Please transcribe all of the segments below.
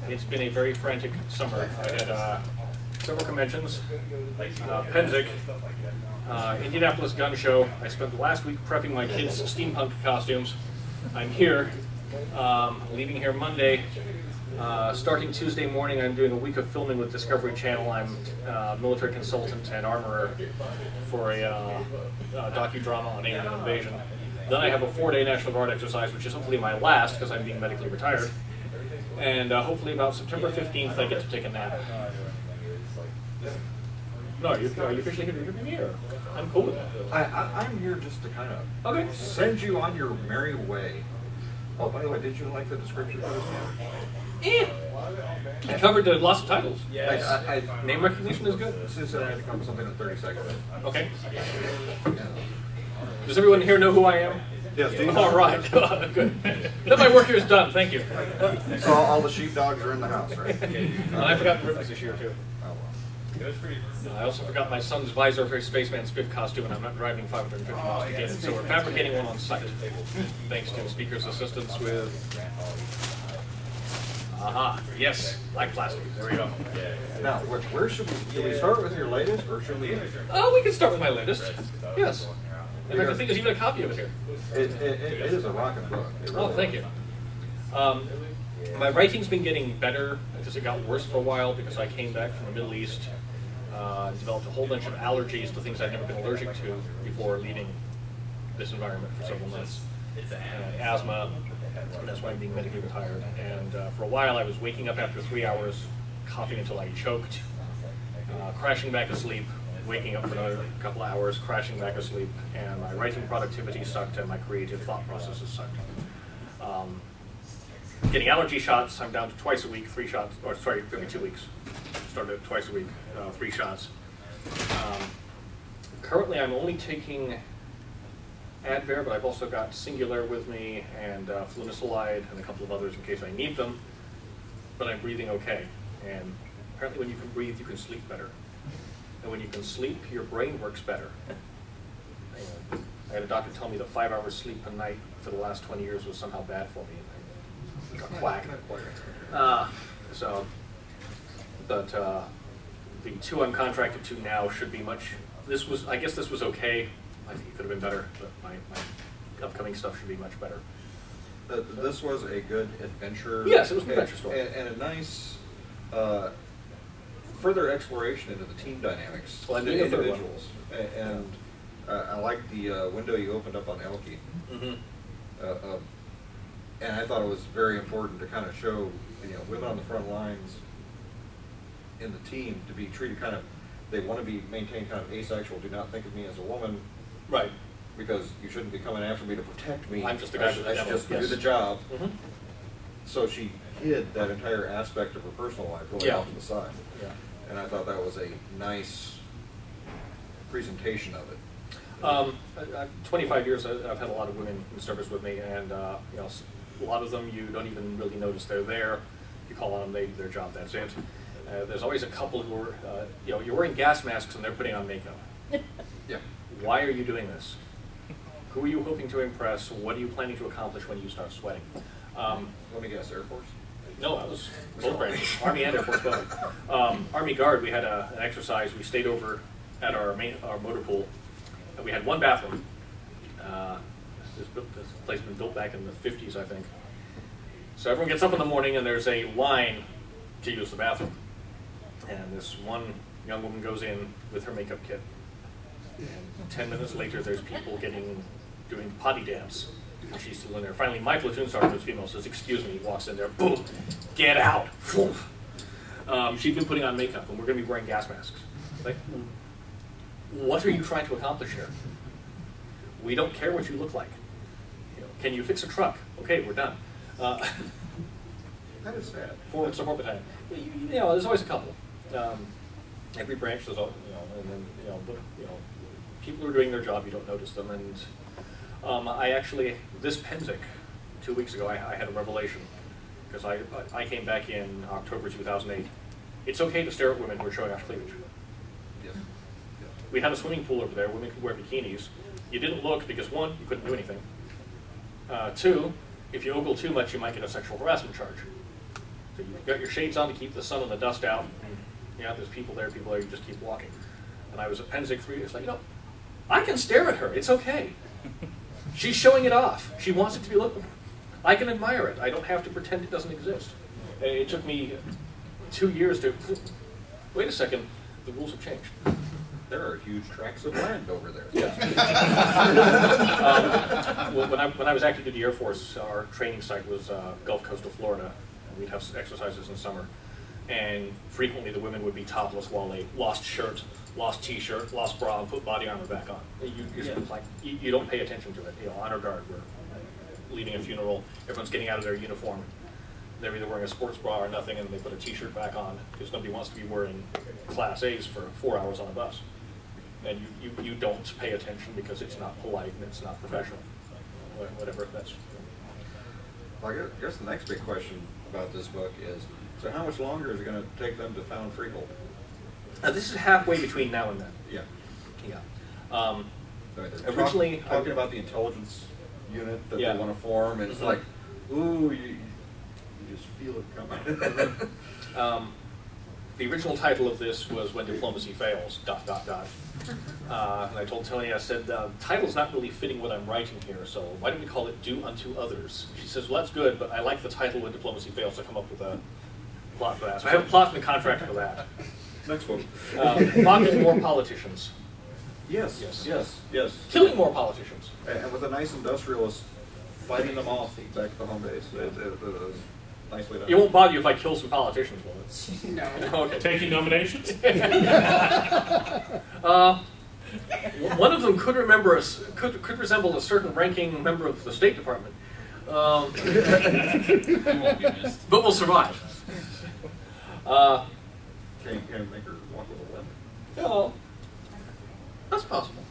It's been a very frantic summer. I had several conventions, Penzic, Indianapolis Gun Show. I spent the last week prepping my kids' steampunk costumes. I'm here, leaving here Monday. Starting Tuesday morning, I'm doing a week of filming with Discovery Channel. I'm a military consultant and armorer for a docudrama on alien invasion. Then I have a 4-day National Guard exercise, which is hopefully my last because I'm being medically retired. And hopefully about September 15th, I get to take a nap. No, are you officially here to interview me, or? I'm cool with that. I'm here just to kind of send you on your merry way. Oh, by the way, did you like the description for this one? I covered lots of titles. Yes. Name recognition is good. Since I had to come with something in 30 seconds. Okay. Does everyone here know who I am? Yes, do you? All right. Good. Then my work here is done. Thank you. So all the sheepdogs are in the house, right? And I forgot Rivers this year, too. Oh, well. I also forgot my son's visor for his spaceman spiff costume, and I'm not driving 550 miles to get it, so we're fabricating one on site. Thanks to speaker's assistance with... Yes, black plastic. There we go. Now, where should we start with your latest, or should we... Oh, we can start with my latest. Yes. In fact, I think there's even a copy of it here. It is a rockin' book. Oh, thank you. My writing's been getting better because it got worse for a while because I came back from the Middle East, developed a whole bunch of allergies to things I'd never been allergic to before leaving this environment for several months. Asthma, and that's why I'm being medically retired. And for a while I was waking up after 3 hours, coughing until I choked, crashing back asleep, waking up for another couple hours, crashing back asleep, and my writing productivity sucked and my creative thought processes sucked. Getting allergy shots, I'm down to twice a week, 3 shots, or sorry, every 2 weeks. Started at twice a week, 3 shots. Currently I'm only taking Advair, but I've also got Singular with me and Flunisolide and a couple of others in case I need them. But I'm breathing okay. And apparently when you can breathe, you can sleep better. And when you can sleep, your brain works better. I had a doctor tell me that 5 hours sleep a night for the last 20 years was somehow bad for me. I got quack. The 2 I'm contracted to now should be much. I guess this was okay. I think it could have been better, but my upcoming stuff should be much better. This was a good adventure. Yes, it was an adventure story. And a nice further exploration into the team dynamics, well, the individuals. And I like the window you opened up on Elke. Mm-hmm. And I thought it was very important to kind of show, women on the front lines in the team to be treated kind of, they want to be maintained kind of asexual. Do not think of me as a woman. Right. Because you shouldn't be coming after me to protect me. I'm just a guy with I should just do the job. Mm-hmm. So she hid that entire aspect of her personal life really off to the side. Yeah. And I thought that was a nice presentation of it. 25 years, I've had a lot of women in service with me, and a lot of them you don't even really notice they're there. You call on them, they do their job, that's it. There's always a couple who are, you're wearing gas masks and they're putting on makeup. Yeah. Why are you doing this? Who are you hoping to impress? What are you planning to accomplish when you start sweating? Let me guess, Air Force? No, I was both branches, Army and Air Force both. Army Guard, we had an exercise. We stayed over at our motor pool. And we had 1 bathroom. This place had been built back in the 50s, I think. So everyone gets up in the morning and there's a line to use the bathroom. And this one young woman goes in with her makeup kit. And 10 minutes later, there's people doing potty dance. And she's still in there. Finally, my platoon sergeant, who's female, says, "Excuse me," walks in there, boom, get out. She'd been putting on makeup, and we're going to be wearing gas masks. Like, what are you trying to accomplish here? We don't care what you look like. Can you fix a truck? Okay, we're done. That is sad. Forward support battalion. There's always a couple. Every branch, there's and then people are doing their job. You don't notice them. And I actually, this Penzic, 2 weeks ago, I had a revelation because I came back in October 2008. It's okay to stare at women who are showing off cleavage. Yes. We had a swimming pool over there. Women could wear bikinis. You didn't look because 1, you couldn't do anything. 2, if you ogle too much, you might get a sexual harassment charge. So you've got your shades on to keep the sun and the dust out. And, yeah, there's people there, you just keep walking. And I was at Penzic 3 years, like, I can stare at her, it's okay. She's showing it off. She wants it to be looked at. I can admire it. I don't have to pretend it doesn't exist. It took me 2 years to, wait a second, the rules have changed. There are huge tracts of land over there. Yeah. Well, when I was active duty Air Force, our training site was Gulf Coast of Florida. We'd have exercises in summer. And frequently the women would be topless while they lost shirt, lost t-shirt, lost bra, and put body armor back on. You don't pay attention to it. Honor guard, we're leading a funeral, everyone's getting out of their uniform. They're either wearing a sports bra or nothing, and they put a t-shirt back on, because nobody wants to be wearing Class A's for 4 hours on a bus. And you don't pay attention because it's not polite and it's not professional. Whatever, that's... Well, I guess the next big question about this book is, so how much longer is it going to take them to found Freehold? This is halfway between now and then. Yeah. Yeah. Originally, talking about the intelligence unit that they want to form, and it's like, ooh, you just feel it coming. The original title of this was When Diplomacy Fails, ... And I told Tony, I said, the title's not really fitting what I'm writing here, so why don't we call it Do Unto Others? She says, well, that's good, but I like the title When Diplomacy Fails, so come up with a plot for that. So I have a plot and a contract for that. Next one. Mocking more politicians. Yes. Killing more politicians. And with a nice industrialist fighting them off back at the home base. It was nicely done. It won't bother you if I kill some politicians, will it? No. Okay. Taking nominations? One of them could remember could resemble a certain ranking member of the State Department. You won't be missed. But we'll survive. Can you make her walk with a limp? No, that's possible.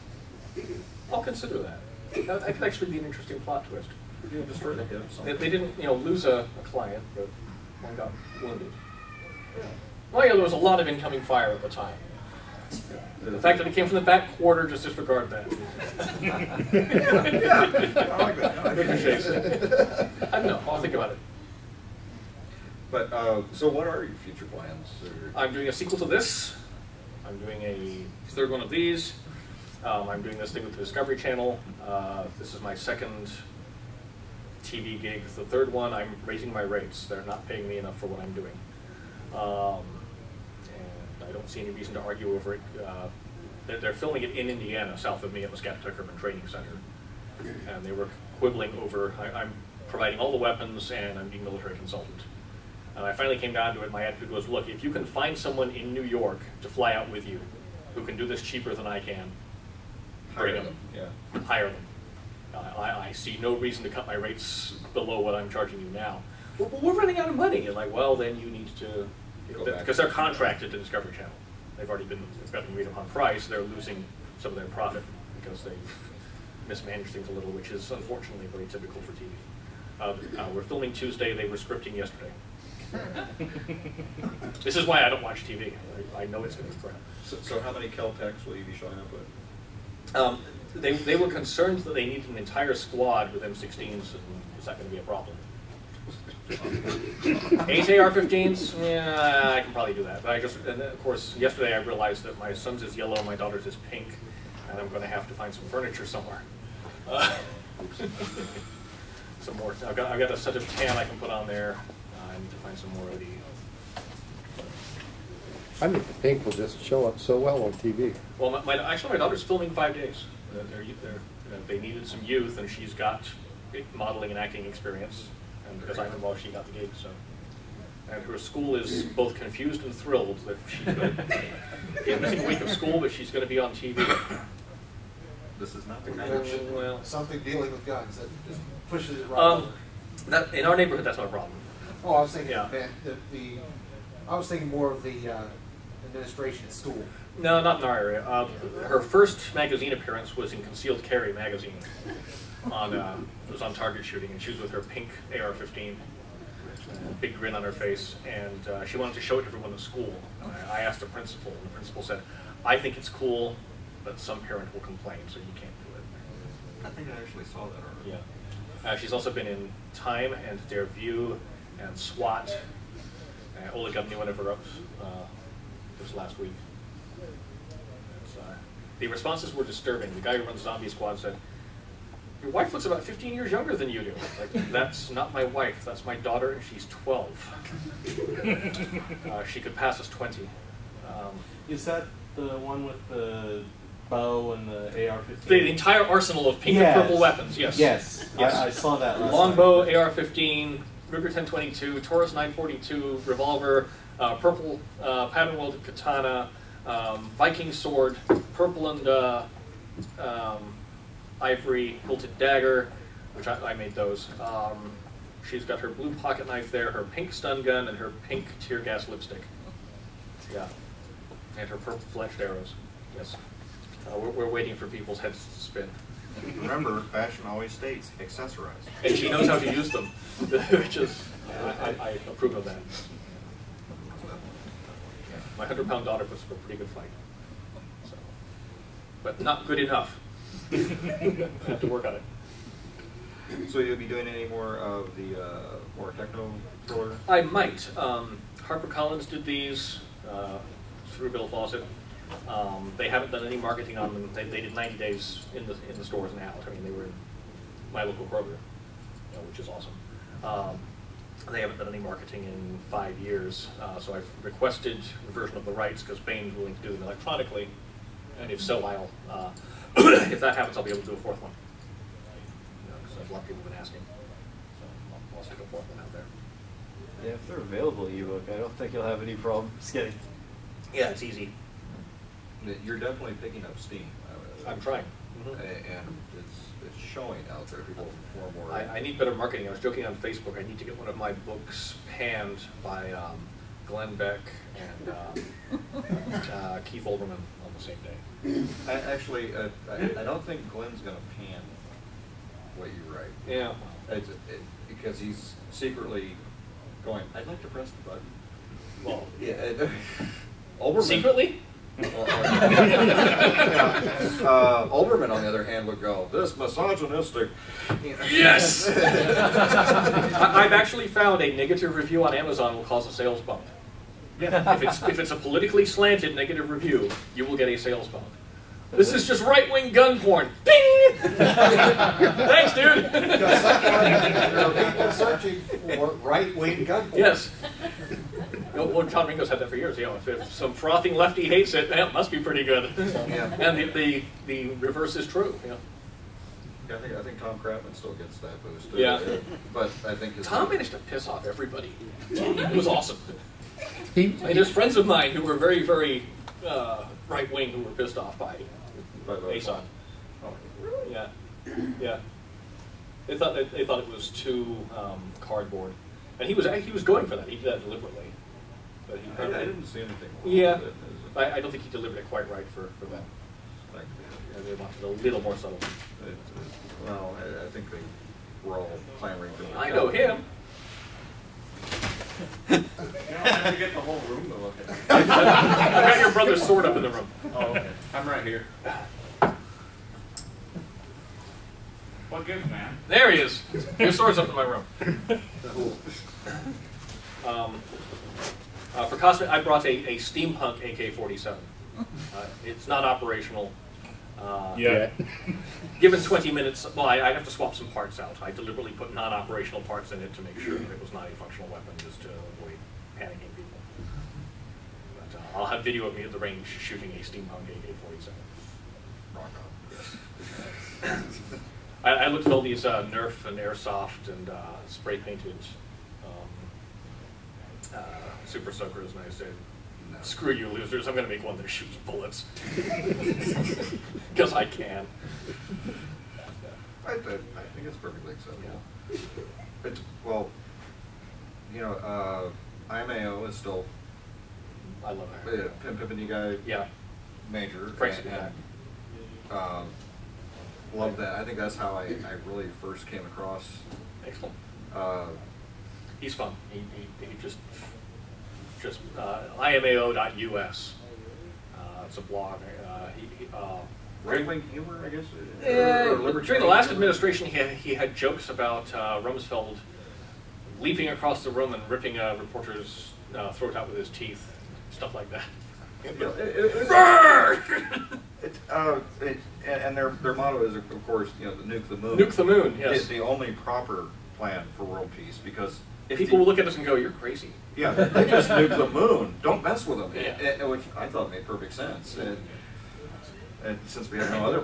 I'll consider that. That could actually be an interesting plot twist. Yeah, just try to hit something. They didn't, lose a client, but one got wounded. Well, yeah, there was a lot of incoming fire at the time. The fact that it came from the back quarter, just disregard that. I like that. Ricochets. I don't know. I'll think about it. But, so what are your future plans? I'm doing a sequel to this. I'm doing a third one of these. I'm doing this thing with the Discovery Channel. This is my second TV gig. The third one, I'm raising my rates. They're not paying me enough for what I'm doing. And I don't see any reason to argue over it. They're filming it in Indiana, south of me at the Scaptuck Urban Training Center. And they were quibbling over, I'm providing all the weapons and I'm being military consultant. And I finally came down to it. My attitude was, look, if you can find someone in New York to fly out with you who can do this cheaper than I can, bring them. Yeah. Hire them. I see no reason to cut my rates below what I'm charging you now. But we're running out of money. And like, well, then you need to, because they're contracted to Discovery Channel. They've already been agreed upon price. They're losing some of their profit because they've mismanaged things a little, which is unfortunately very typical for TV. We're filming Tuesday. They were scripting yesterday. This is why I don't watch TV. I know it's going to be crap. So how many Kel-Tecs will you be showing up with? They were concerned that they needed an entire squad with M16s, and is that going to be a problem? 8 AR-15s? Yeah, I can probably do that. But and of course, yesterday I realized that my son's is yellow, my daughter's is pink, and I'm going to have to find some furniture somewhere. Some more. I've got a set of tan I can put on there. I need to find some more of these. I think the pink will just show up so well on TV. Well, actually, my daughter's filming 5 days. They needed some youth, and she's got modeling and acting experience. And because I'm involved, she got the gig. So, and her school is both confused and thrilled that she's going to get missing a week of school, but she's going to be on TV. This is not the kind of well, something dealing with guns that just pushes it right over. In our neighborhood, that's not a problem. Oh, I was thinking, Yeah. I was thinking more of the administration at school. No, not in our area. Her first magazine appearance was in Concealed Carry magazine. It was on target shooting, and she was with her pink AR-15, big grin on her face, and she wanted to show it to everyone at school. I asked the principal, and the principal said, "I think it's cool, but some parent will complain, so you can't do it." I think I actually saw that already. Yeah. She's also been in Time and Dare View and SWAT. I only got a new one of her up this last week. The responses were disturbing. The guy who runs Zombie Squad said, "Your wife looks about 15 years younger than you do." Like, that's not my wife. That's my daughter, and she's 12. She could pass as 20. Is that the one with the bow and the AR-15? The entire arsenal of pink and purple weapons, yes. Yes, Yes. I saw that last Longbow, night. AR-15, Ruger 1022, Taurus 942, revolver, purple pattern welded katana, Viking sword, purple and ivory hilted dagger, which I made those. She's got her blue pocket knife there, her pink stun gun, and her pink tear gas lipstick. Yeah, and her purple fletched arrows. Yes, we're waiting for people's heads to spin. Remember, fashion always states accessorize. And she knows how to use them, which is, I approve of that. My 100-pound daughter puts up a pretty good fight. So, but not good enough. I have to work on it. So you'll be doing any more of the more techno thriller? I might. HarperCollins did these through Bill Fawcett. They haven't done any marketing on them. They did 90 days in the stores and out. I mean, they were in my local Kroger, which is awesome. They haven't done any marketing in 5 years, so I've requested a version of the rights because Bain's willing to do them electronically, and if so, I'll if that happens, I'll be able to do a fourth one. Because a lot of people have been asking, so I'll stick a fourth one out there. Yeah, if they're available ebook, I don't think you'll have any problems getting. Yeah, it's easy. You're definitely picking up steam. I'm trying. And it's showing out there. People more and more. I need better marketing. I was joking on Facebook. I need to get one of my books panned by Glenn Beck and Keith Olbermann on the same day. I don't think Glenn's going to pan what you write. Yeah. Because he's secretly going, I'd like to press the button. Well, yeah. Olbermann. Secretly? Olbermann, on the other hand, would go, this misogynistic. Yes! I've actually found a negative review on Amazon will cause a sales bump. Yeah. If it's a politically slanted negative review, you will get a sales bump. This is just right-wing gun porn. Bing! Thanks, dude! Because there are people searching for right-wing gun porn. Yes. Well, John Ringo's had that for years. If some frothing lefty hates it, it must be pretty good. Yeah. And the reverse is true. Yeah. I think Tom Kratman still gets that boost. Yeah. But I think Tom managed to piss off everybody. It was awesome. He, There's friends of mine who were very, very right-wing who were pissed off by ASON. Oh. Yeah. Yeah. They thought it was too cardboard. And he was going for that. He did that deliberately. But I didn't see anything wrong yeah. with it. I don't think he delivered it quite right for them. Yeah, they wanted a little more subtle. Well, I think they were all clamoring for the I know him. You don't have to get the whole room to look at it. I've got your brother's sword up in the room. Oh, okay. I'm right here. What gives, man? There he is. Your sword's up in my room. For costume, I brought a steampunk AK-47. It's not operational. Yeah. Given 20 minutes, well, I have to swap some parts out. I deliberately put non-operational parts in it to make sure that it was not a functional weapon, just to avoid panicking people. But I'll have video of me at the range shooting a steampunk AK-47. Rock Yes. I looked at all these Nerf and Airsoft and spray painted Super Soakers, and I said, screw you losers, I'm going to make one that shoots bullets. Because I can. I think it's perfectly acceptable. Yeah. It's, well, IMAO is still I love it. pimping you guy Yeah. major. Frank's and love that. I think that's how I really first came across. Excellent. He's fun. He just imao.us. It's a blog. Right-wing humor, I guess? During the last administration, he had jokes about Rumsfeld leaping across the room and ripping a reporter's throat out with his teeth, stuff like that. And their motto is, of course, the nuke the moon. Nuke the moon, yes. It's the only proper plan for world peace, because if People will look at us and go, "You're crazy." Yeah, they just nuke the moon. Don't mess with them. Yeah. Which I thought made perfect sense. And since we have no other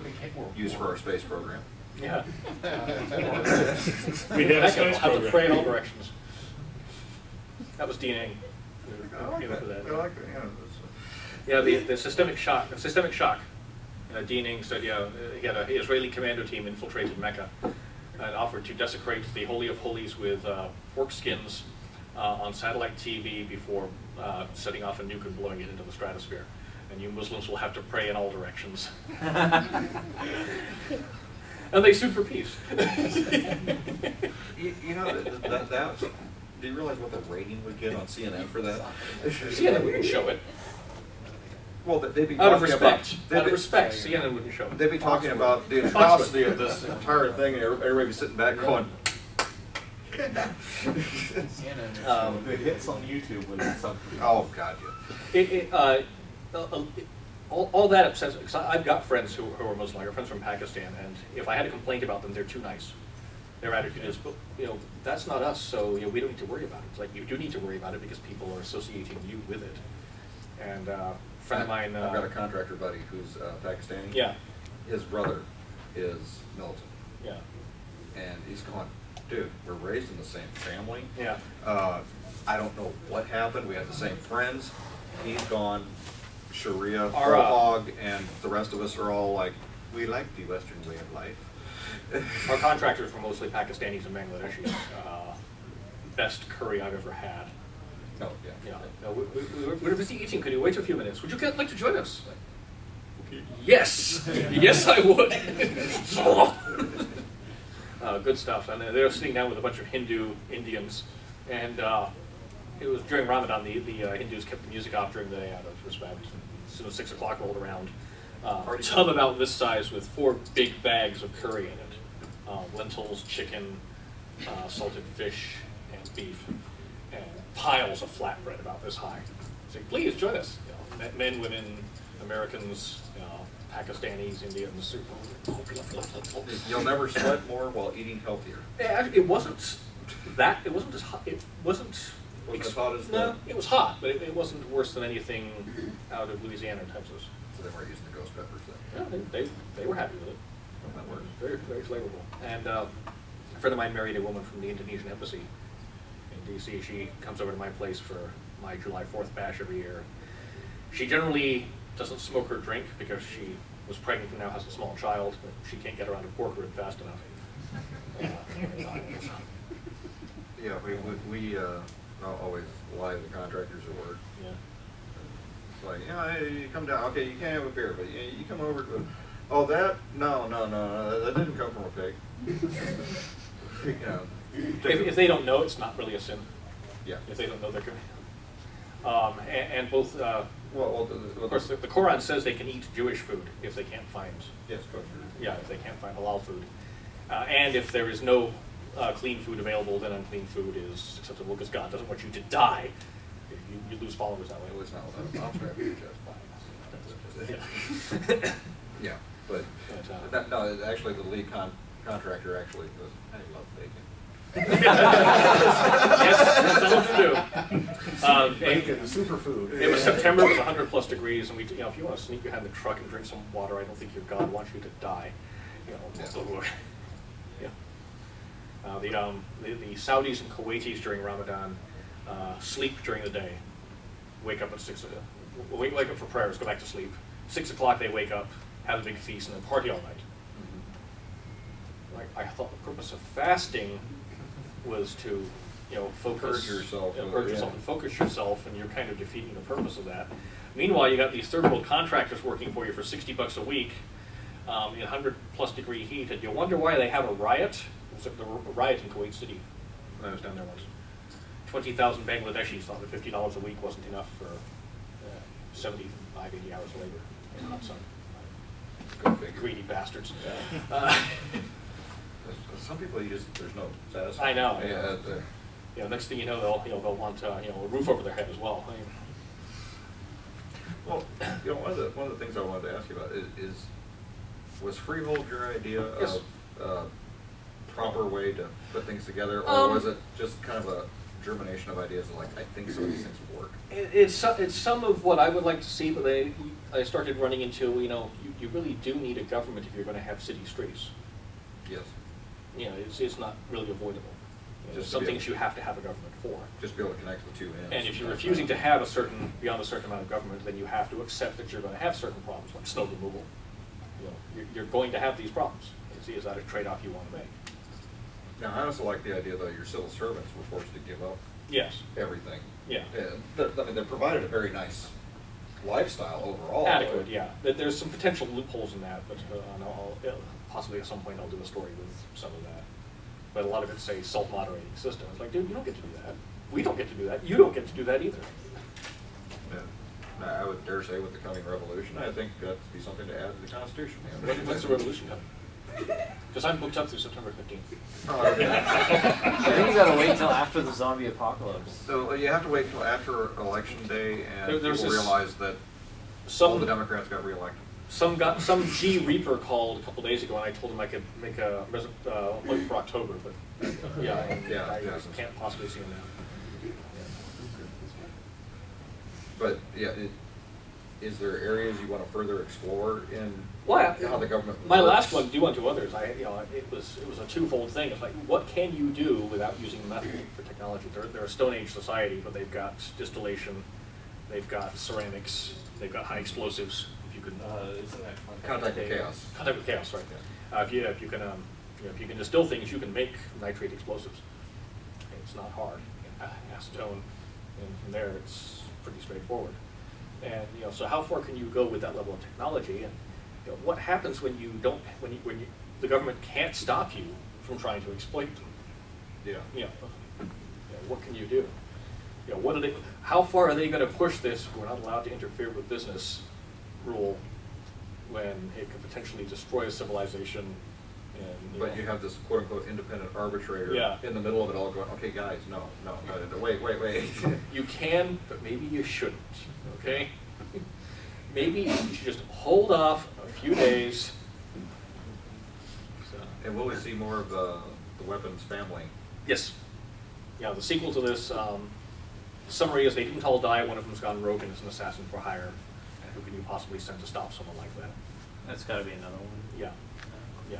use for our space program. Yeah. We have a Have space to program. pray in all directions. That was DNA. I like Came up with that. that. I like that. Yeah, the systemic shock. Systemic shock. Deaning said, he had an Israeli commando team infiltrated Mecca and offered to desecrate the Holy of Holies with pork skins on satellite TV before setting off a nuke and blowing it into the stratosphere. And you Muslims will have to pray in all directions. And they sued for peace. Do you realize what the rating would get on CNN for that? CNN wouldn't show it. Well, they'd be Out of talking respect. about, Out of respect, CNN wouldn't show it. they'd be talking about the atrocity of this entire thing, and everybody be sitting back going. The hits on YouTube would be something. Oh God, yeah. All that upsets me, because I've got friends who are Muslim. I have friends from Pakistan, and if I had a complaint about them, they're too nice. Their attitude is, but that's not us, so we don't need to worry about it. It's like, you do need to worry about it because people are associating you with it. And a friend of mine, I've got a contractor buddy who's Pakistani. Yeah. His brother is militant, Yeah. and he's going, dude, we're raised in the same family. Yeah. I don't know what happened. We had the same friends. He's gone Sharia, Our, hog, and the rest of us are all like, we like the Western way of life. Our contractors were mostly Pakistanis and Bangladeshis. Best curry I've ever had. Oh, yeah. Yeah. No, we're busy eating. Could you wait a few minutes? Would you like to join us? Yes. Yes, I would. Good stuff. And they were sitting down with a bunch of Hindu Indians, and it was during Ramadan. The Hindus kept the music off during the day out of respect. As soon as 6 o'clock rolled around, a tub about this size with 4 big bags of curry in it. Lentils, chicken, salted fish, and beef, and piles of flatbread about this high. So please join us. Men, women, Americans, Pakistanis, Indians. You'll never sweat more while eating healthier. It wasn't that. It wasn't as hot. It wasn't. Wasn't as hot as no, it was hot, but it wasn't worse than anything out of Louisiana and Texas. So they weren't using the ghost peppers then. Yeah, they were happy with it. That works. Very, very flavorful. And a friend of mine married a woman from the Indonesian embassy in D.C. She comes over to my place for my July 4th bash every year. She generally doesn't smoke or drink because she was pregnant and now has a small child, but she can't get around a pork rib fast enough. Yeah, we always lie to the contractors at work. Yeah. It's like, hey, you come down. Okay, you can't have a beer, but you come over to. Oh, that? No, that didn't come from a pig. If they don't know, it's not really a sin. Yeah. If they don't know, they're coming. And both, of course, the Quran says they can eat Jewish food if they can't find. Yes, kosher. Yeah, if they can't find halal food, and if there is no clean food available, then unclean food is acceptable because God doesn't want you to die. You lose followers that way. It was not without a mousetrap. Yeah. Yeah, but no, actually, the lead contractor actually goes, I love bacon. Yes, some of them do. Bacon, superfood. It was September. It was 100+ degrees, and we, if you want to sneak behind the truck and drink some water, I don't think your God wants you to die. The Saudis and Kuwaitis during Ramadan sleep during the day, wake up at 6. Wake up for prayers, go back to sleep. 6 o'clock they wake up, have a big feast, and then party all night. I thought the purpose of fasting was to, focus, Purge yourself. purge yourself and focus yourself, and you're kind of defeating the purpose of that. Meanwhile, you got these third world contractors working for you for $60 a week in 100+ degree heat, and you wonder why they have a riot. There was a riot in Kuwait City when I was down there once. 20,000 Bangladeshis thought that $50 a week wasn't enough for 75, 80 hours of labor in the hot sun. Greedy bastards. Some people, there's no satisfaction. I know. next thing you know, they'll want a roof over their head as well. I mean, Well, one of the things I wanted to ask you about is was freehold your idea Yes. of proper way to put things together, or was it just kind of a germination of ideas of like, I think some of these things would work? It's some of what I would like to see, but I started running into, you really do need a government if you're going to have city streets. Yes. It's not really avoidable. Just Some to be things able- you have to have a government for. Just be able to connect the two ends. And if you're refusing to have beyond a certain amount of government, then you have to accept that you're going to have certain problems, like snow removal. You're going to have these problems. Is that a trade-off you want to make? Now, I also like the idea that your civil servants were forced to give up Yes. everything. Yeah. They provided a very nice lifestyle overall. Adequate, yeah. There's some potential loopholes in that, but possibly at some point I'll do a story with some of that. But a lot of it's a self-moderating system. It's like, dude, you don't get to do that. We don't get to do that. You don't get to do that either. Yeah. Now, I would dare say with the coming revolution, I think that'd be something to add to the Constitution. When's the revolution coming? Because I'm booked up through September 15th. I think you gotta wait until after the zombie apocalypse. So you have to wait until after Election Day and There's people this- realize that all the Democrats got reelected. Some G Reaper called a couple days ago, and I told him I could make a appointment for October, but I just can't possibly see him now. But yeah, is there areas you want to further explore in Well, how the government my works? last one, do unto others. It was a twofold thing. It's like, what can you do without using metal for technology? They're a Stone Age society, but they've got distillation, they've got ceramics, they've got high explosives. If you can, Isn't that fun? Contact with chaos. Contact with chaos, right there. If you can distill things, you can make nitrate explosives. It's not hard. Acetone, and from there it's pretty straightforward. And so how far can you go with that level of technology? And what happens when you don't, when the government can't stop you from trying to exploit them? Yeah. What can you do? How far are they going to push this? We're not allowed to interfere with business rule when it could potentially destroy a civilization. And, But you have this quote unquote independent arbitrator Yeah. in the middle of it all going, okay guys, no, wait. You can, but maybe you shouldn't, okay? Maybe you should just hold off a few days. So, And will we see more of the weapons family? yes. Yeah, the sequel to this, summary is they didn't all die, one of them's gone rogue and is an assassin for hire. And who can you possibly send to stop someone like that? That's gotta be another one. Yeah, yeah.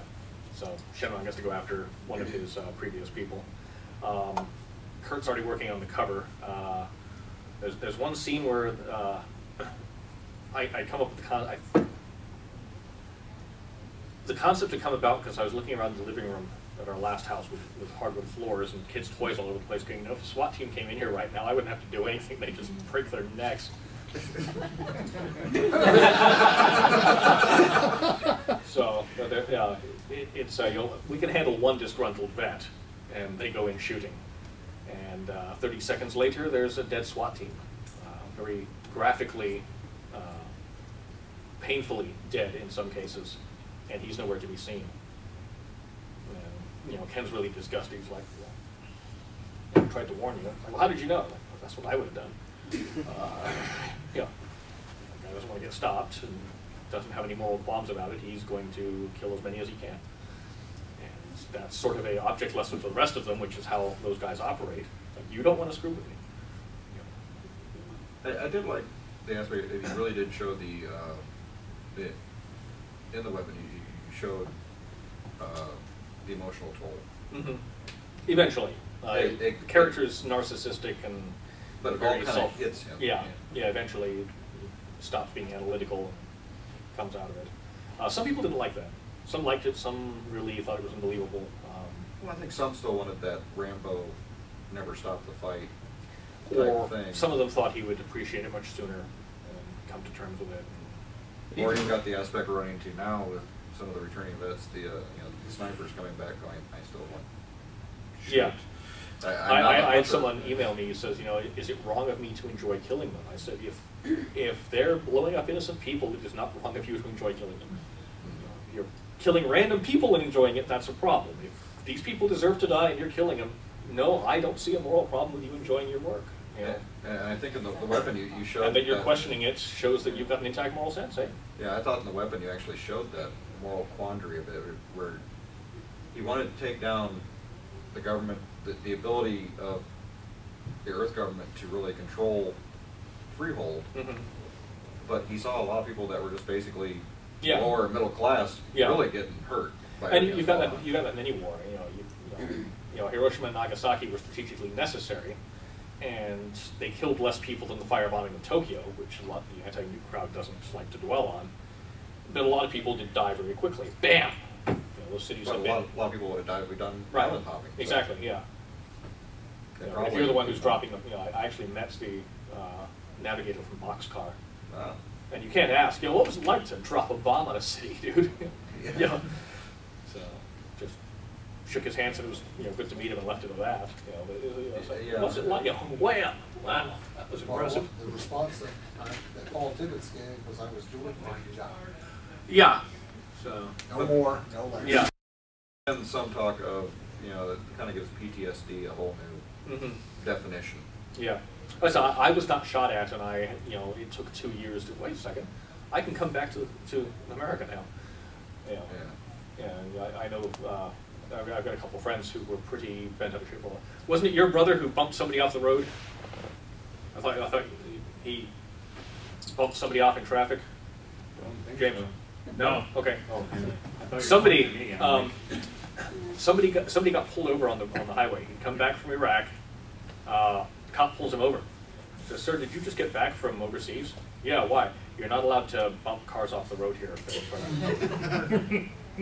So Shenron gets to go after one of his previous people. Kurt's already working on the cover. There's one scene where I come up with the concept had come about because I was looking around the living room at our last house with hardwood floors and kids' toys all over the place going, if a SWAT team came in here right now, I wouldn't have to do anything. They'd just break their necks. So we can handle one disgruntled vet, and they go in shooting. And 30 seconds later, there's a dead SWAT team, very graphically, painfully dead in some cases, and he's nowhere to be seen. And, Ken's really disgusted. He's like, well, I tried to warn you. Like, well, how did you know? Like, well, that's what I would have done. The guy doesn't want to get stopped and doesn't have any moral qualms about it. He's going to kill as many as he can. And that's sort of a object lesson for the rest of them, which is how those guys operate. Like, you don't want to screw with me. I did like the aspect that you really did show the in the weapon you showed the emotional toll. Mm-hmm. Eventually. The character's narcissistic and But it all very kind of hits him. Yeah, eventually he stops being analytical and comes out of it. Some people didn't like that. Some liked it, some really thought it was unbelievable. Well, I think some still wanted that Rambo never stop the fight Or type thing. some of them thought he would appreciate it much sooner and come to terms with it. Or you've got the aspect we're running into now with some of the returning vets, the snipers coming back going, I still want to shoot. Yeah. I had sure. someone email me who says, is it wrong of me to enjoy killing them? I said, if they're blowing up innocent people, it is not wrong of you to enjoy killing them. If you're killing random people and enjoying it, that's a problem. If these people deserve to die and you're killing them, no, I don't see a moral problem with you enjoying your work. You know? And I think in the weapon you showed. And that you're questioning it shows that you've got an intact moral sense, eh? Yeah, I thought in the weapon you actually showed that moral quandary of it, where he wanted to take down the government, the ability of the Earth government to really control freehold. Mm-hmm. But he saw a lot of people that were just basically Yeah. lower middle class really getting hurt. By And against you've got the law. that. You got that in any war. You know, Hiroshima and Nagasaki were strategically necessary, and they killed less people than the firebombing of Tokyo, which a lot the anti-nuke crowd doesn't like to dwell on. But a lot of people did die very quickly. Bam! You know, those cities But have a been lot of people would have died if we'd done right. island hopping. So Exactly. Yeah. they You know, if probably- you're the one who's dropping them, I actually met the navigator from Boxcar, Wow. and you can't ask, what was it like to drop a bomb on a city, dude? Yeah. So just shook his hand, said it was good to meet him, and left it at that. Yeah. What's it like? Wham! Wow, that was impressive. Well, the response that Paul Tibbetts gave was, I was doing my job. Yeah. So. No more, no less. Yeah. And some talk of, that kind of gives PTSD a whole new definition. Yeah. So I was not shot at, and it took 2 years to, wait a second, I can come back to America now. Yeah. And I know, I've got a couple of friends who were pretty bent out of shape. Wasn't it your brother who bumped somebody off the road? I thought he bumped somebody off in traffic. James? No. Okay. Oh. Somebody got pulled over on the highway. He'd come back from Iraq. Cop pulls him over. Says, "Sir, did you just get back from overseas?" "Yeah, why?" "You're not allowed to bump cars off the road here."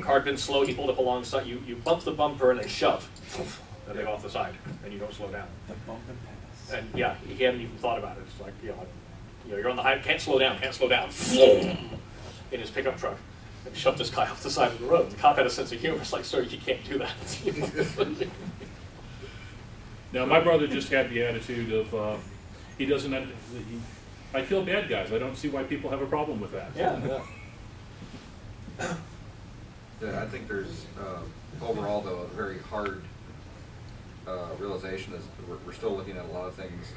Car had been slow, he pulled up alongside, you bump the bumper and then shove. And they go off the side, and you don't slow down. The bump and pass. And yeah, he hadn't even thought about it. It's like, you're on the highway, can't slow down. In his pickup truck. And shoved this guy off the side of the road. The cop had a sense of humor. It's like, "Sir, you can't do that." Now, my brother just had the attitude of, he doesn't, I kill bad guys. I don't see why people have a problem with that. Yeah. Yeah, I think there's, overall though, a very hard realization is we're still looking at a lot of things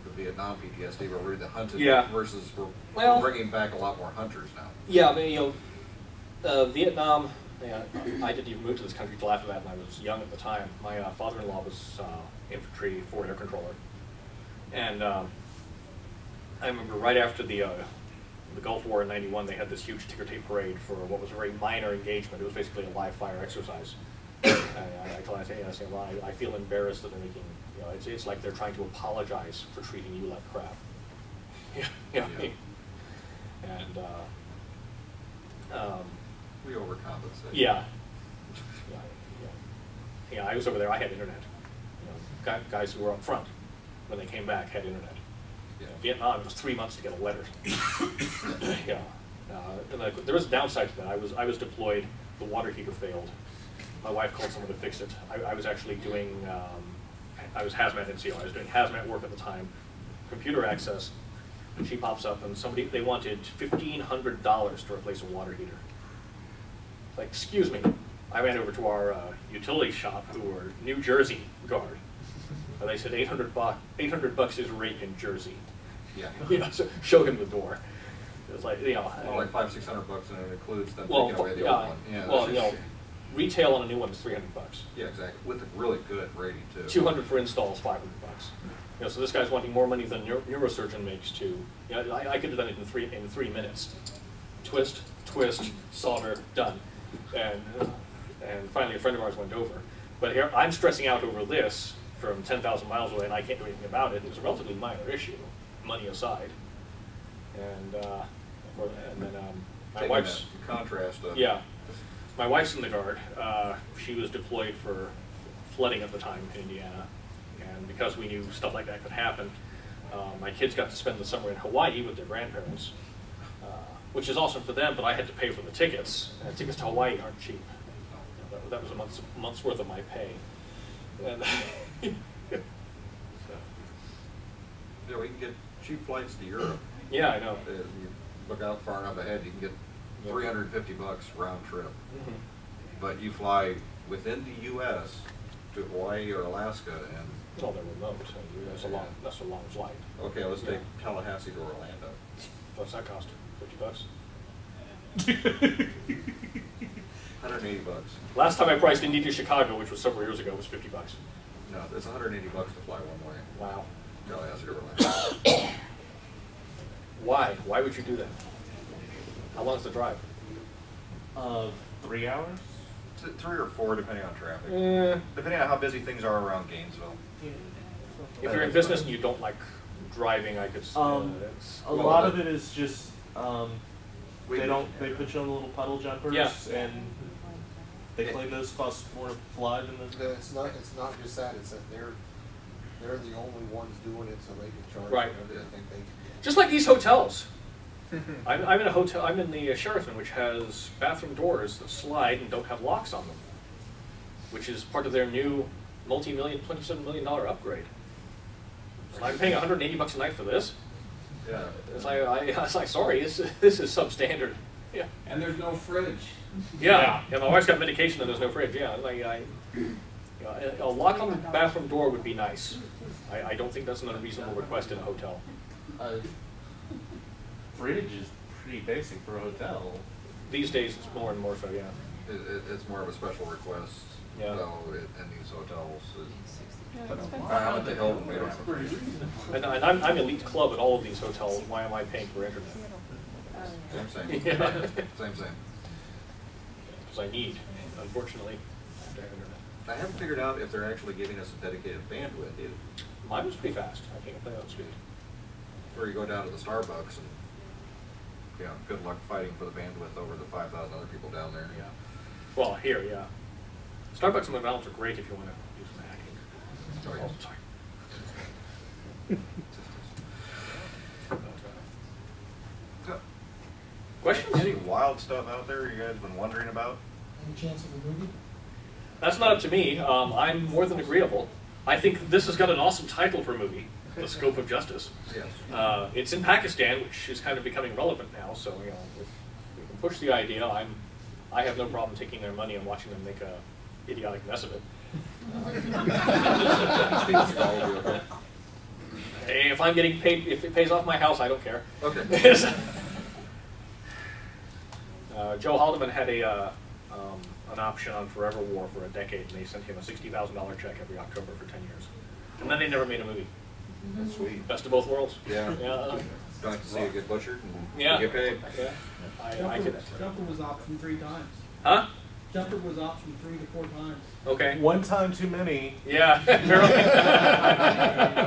the Vietnam PTSD where we're the hunted versus we're bringing back a lot more hunters now. Yeah, I mean, Vietnam, I didn't even move to this country till after that, and I was young at the time. My father-in-law was infantry forward air controller. And I remember right after the Gulf War in '91, they had this huge ticker tape parade for what was a very minor engagement. It was basically a live fire exercise. I say, well, I feel embarrassed that they're making, it's like they're trying to apologize for treating you like crap. Yeah. And We overcompensate. yeah, I was over there. I had internet. Guys who were up front when they came back had internet. Yeah. Vietnam, it was 3 months to get a letter. Yeah. And there was a downside to that. I was deployed. The water heater failed. My wife called someone to fix it. I was actually doing. I was hazmat NCO. I was doing hazmat work at the time. Computer access. And she pops up, and they wanted $1,500 to replace a water heater. Like, excuse me. I ran over to our utility shop, who were New Jersey guard, and they said $800 is rape in Jersey. Yeah. So showed him the door. It was like, Well, like $500-600, and it includes them well, taking away the old one. Yeah, well, retail on a new one is $300. Yeah, exactly. With a really good rating too. 200 for install is $500. So this guy's wanting more money than neurosurgeon makes too. I could have done it in 3 minutes. Twist, solder, done. And finally a friend of ours went over. But here, I'm stressing out over this from 10,000 miles away, and I can't do anything about it. It was a relatively minor issue, money aside. And then my Taking wife's that contrast of my wife's in the Guard. She was deployed for flooding at the time in Indiana, and because we knew stuff like that could happen, my kids got to spend the summer in Hawaii with their grandparents, which is awesome for them. But I had to pay for the tickets, and tickets to Hawaii aren't cheap. That was a month's worth of my pay. And Yeah, we can get cheap flights to Europe. yeah, I know. You look out far enough ahead, you can get $350 round trip. Mm-hmm. But you fly within the U.S., to Hawaii or Alaska, and Well, they're remote, so that's a long flight. okay, let's take Tallahassee to Orlando. What's that cost? $50? $180. Last time I priced Indy to Chicago, which was several years ago, was $50. No, it's $180 to fly one way. Wow. Tallahassee to Orlando. Why? Why would you do that? How long's the drive? 3 hours? 3 or 4, depending on traffic. Eh, Depending on how busy things are around Gainesville. if you're in business and you don't like driving, I could. A lot of it is just We- they put you on the little puddle jumpers, Yeah. and they claim those cost more to fly than the. It's not just that. It's that they're the only ones doing it, so they can charge Right. whatever they think they can get. Just like these hotels. I'm in a hotel. I'm in the Sheraton, which has bathroom doors that slide and don't have locks on them, which is part of their new $27 million upgrade. So I'm paying $180 a night for this. Yeah. It's like, I was like, sorry, this is substandard. Yeah. And there's no fridge. Yeah. Yeah. My wife's got medication and there's no fridge. Yeah. A lock on the bathroom door would be nice. I don't think that's an unreasonable request in a hotel. Fridge is pretty basic for a hotel. These days, it's more and more so. Yeah. It's more of a special request. Yeah. Though in these hotels. I'm at the Hilton. We don't have And I'm elite club at all of these hotels. Why am I paying for internet? same. Yeah. Same. Because I need, unfortunately, to have internet. I haven't figured out if they're actually giving us a dedicated bandwidth either. Mine was pretty fast. I can't play that speed. Where you go down to the Starbucks and, good luck fighting for the bandwidth over the 5,000 other people down there. Yeah. Well, here, yeah. Starbucks and McDonald's are great if you want to do some hacking. Oh, Oh, sorry. Questions? Any wild stuff out there you guys been wondering about? Any chance of a movie? That's not up to me. I'm more than agreeable. I think this has got an awesome title for a movie, The Scope of Justice. Yes. It's in Pakistan, which is kind of becoming relevant now, so if we can push the idea, I have no problem taking their money and watching them make a idiotic mess of it. Hey, if I'm getting paid, if it pays off my house, I don't care. Okay. Joe Haldeman had an option on Forever War for a decade, and they sent him a $60,000 check every October for 10 years. And then they never made a movie. That's sweet. Best of both worlds. Yeah. Yeah. Don't have to see it get butchered and Yeah. get paid. Yeah. I get it. Jumper was optioned 3 times. Huh? Jumper was optioned 3 to 4 times. Okay. One time too many. Yeah. The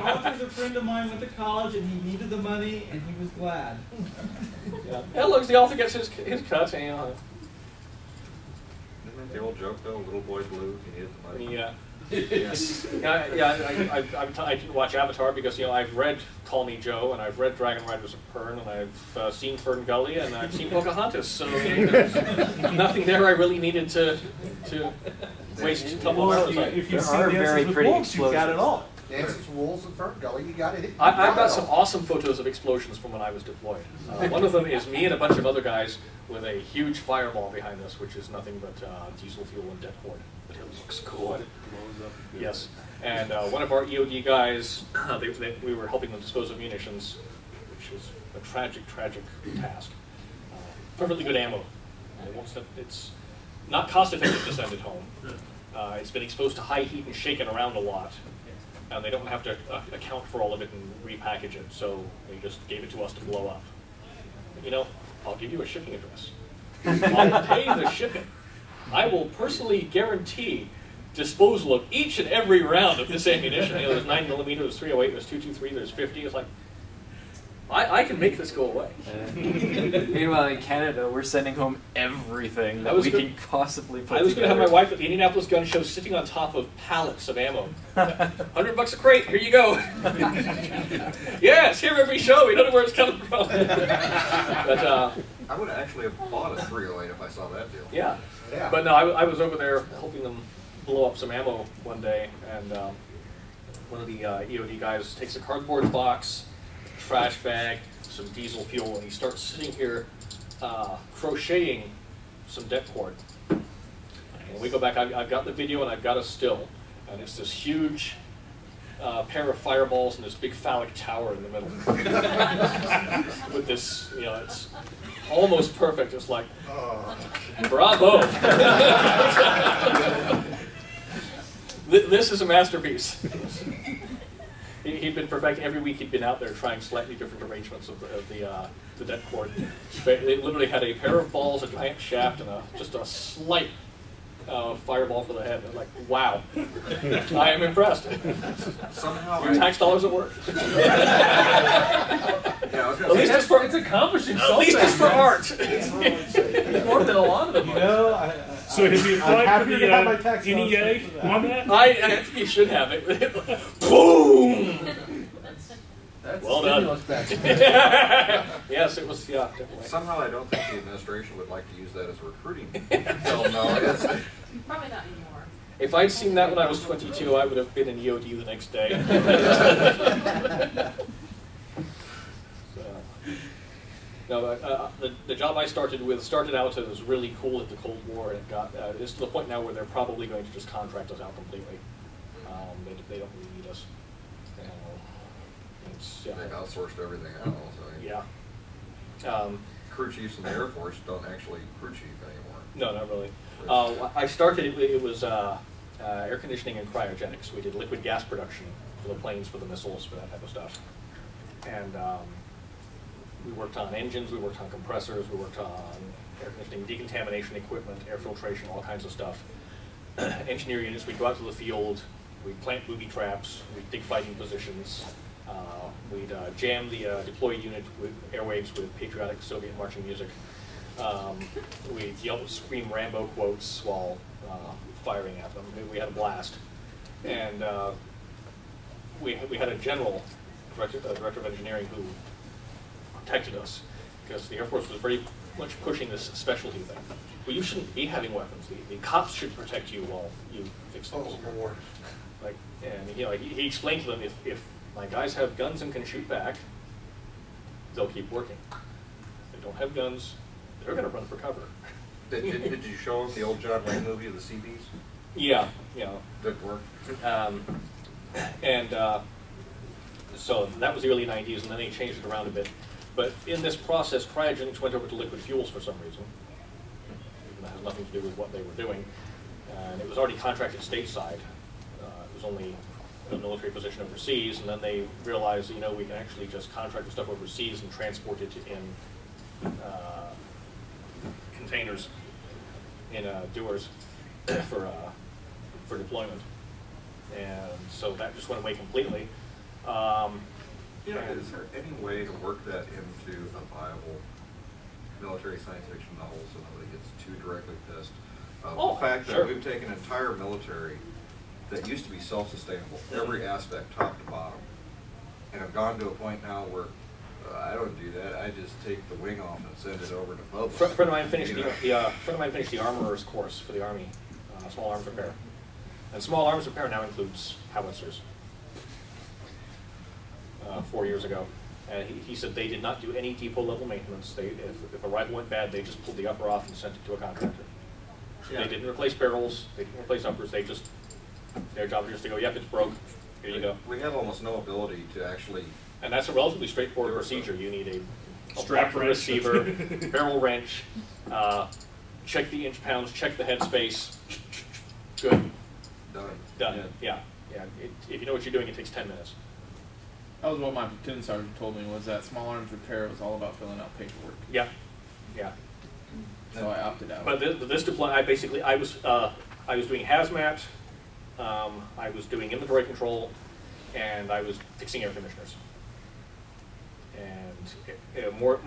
author's a friend of mine went to college and he needed the money and he was glad. Yeah, look, the author gets his cut. And, Isn't that the old joke though? Little boy blue, he needed the money. yeah. I didn't watch Avatar because I've read Call Me Joe and I've read Dragon Riders of Pern and I've seen Fern Gully and I've seen Pocahontas, so there's nothing there I really needed to waste a couple of hours on. If There you've seen are very Dances with pretty Wolves, you've got it explosions. all. Dances for Wolves and Fern Gully, you got it. I've got some awesome photos of explosions from when I was deployed. One of them is me and a bunch of other guys with a huge fireball behind us, which is nothing but diesel fuel and dead cord. But it looks cool. Yes. And one of our EOD guys, we were helping them dispose of munitions, which is a tragic, tragic task. Perfectly good ammo. It's not cost effective to send it home. It's been exposed to high heat and shaken around a lot. And they don't have to account for all of it and repackage it, so they just gave it to us to blow up. I'll give you a shipping address. I'll pay the shipping. I will personally guarantee disposal of each and every round of this ammunition. There's 9mm, there's 308, there's 223, there's 50. It's like, I can make this go away. Meanwhile, in Canada, we're sending home everything that we can possibly put I was going to have together. my wife at the Indianapolis Gun Show sitting on top of pallets of ammo. $100 a crate, here you go. Yeah, it's here every show, we don't know where it's coming from. But, I would actually have bought a 308 if I saw that deal. yeah. Yeah. But no, I was over there helping them blow up some ammo one day, and one of the EOD guys takes a cardboard box, trash bag, some diesel fuel, and he starts sitting here crocheting some deck cord. And we go back, I've got the video and I've got a still, and it's this huge pair of fireballs and this big phallic tower in the middle. With this, you know, it's almost perfect. It's like, bravo! This is a masterpiece. He'd been perfecting every week. He'd been out there trying slightly different arrangements of the deck cord. They literally had a pair of balls, a giant shaft, and just a slight fireball for the head. They're like, wow, I am impressed. Somehow Your tax dollars at work. Yeah, I was At gonna least say, it's for accomplishing at least it's for art. It's more than a lot of them. You know, So have you I'm applied for happy to have my the tax NEA dollars for that. on that? I think you should have it. Boom! That's Well done. stimulus package. Yes, it was. Yeah, definitely. somehow I don't think the administration would like to use that as a recruiting film. No, it's, Probably not anymore. If I'd seen that when I was 22, I would have been in EOD the next day. No, the job I started out as really cool at the Cold War, and it got it's to the point now where they're probably going to just contract us out completely. They don't really need us. they've outsourced everything else. I mean, Yeah. Crew chiefs in the Air Force don't actually crew chief anymore. No, not really. I started, it was air conditioning and cryogenics. We did liquid gas production for the planes, for the missiles, for that type of stuff. And we worked on engines, we worked on compressors, we worked on air conditioning, decontamination equipment, air filtration, all kinds of stuff. Engineer units, we'd go out to the field, we'd plant booby traps, we'd dig fighting positions. We'd jam the deploy unit with airwaves with patriotic Soviet marching music. We'd yell and scream Rambo quotes while firing at them. We had a blast. And we had a general, director of engineering, who protected us, because the Air Force was very much pushing this specialty thing. Well, you shouldn't be having weapons. The cops should protect you while you fix things. Like, and he explained to them, if my guys have guns and can shoot back, they'll keep working. If they don't have guns, they're going to run for cover. Did you show them the old John Wayne movie of the Seabees? Yeah, yeah. Did work? So that was the early 90s, and then they changed it around a bit. But in this process, cryogenics went over to liquid fuels for some reason. That has nothing to do with what they were doing. And it was already contracted stateside. It was only a military position overseas, and then they realized, we can actually just contract the stuff overseas and transport it in containers, in dewars for deployment. And so that just went away completely. Is there any way to work that into a viable military science fiction novel so nobody gets too directly pissed? The fact sure. that we've taken an entire military that used to be self-sustainable, every aspect, top to bottom, and have gone to a point now where I don't do that. I just take the wing off and send it over to Bubba. Friend of mine finished the armorer's course for the Army, small arms repair, and small arms repair now includes howitzers. 4 years ago, and he said they did not do any depot level maintenance. If a rifle went bad, they just pulled the upper off and sent it to a contractor. Yeah. They didn't replace barrels, they didn't replace uppers. Their job was just to go, yep, it's broke. Here you go. We have almost no ability to actually. And that's a relatively straightforward procedure. You need a strap receiver, barrel wrench, check the inch pounds, check the head space. Good. Done. Yeah. If you know what you're doing, it takes 10 minutes. That was what my platoon sergeant told me, was that small arms repair was all about filling out paperwork. Yeah. So I opted out. But this deployment, I was doing hazmat, I was doing inventory control, and I was fixing air conditioners. And more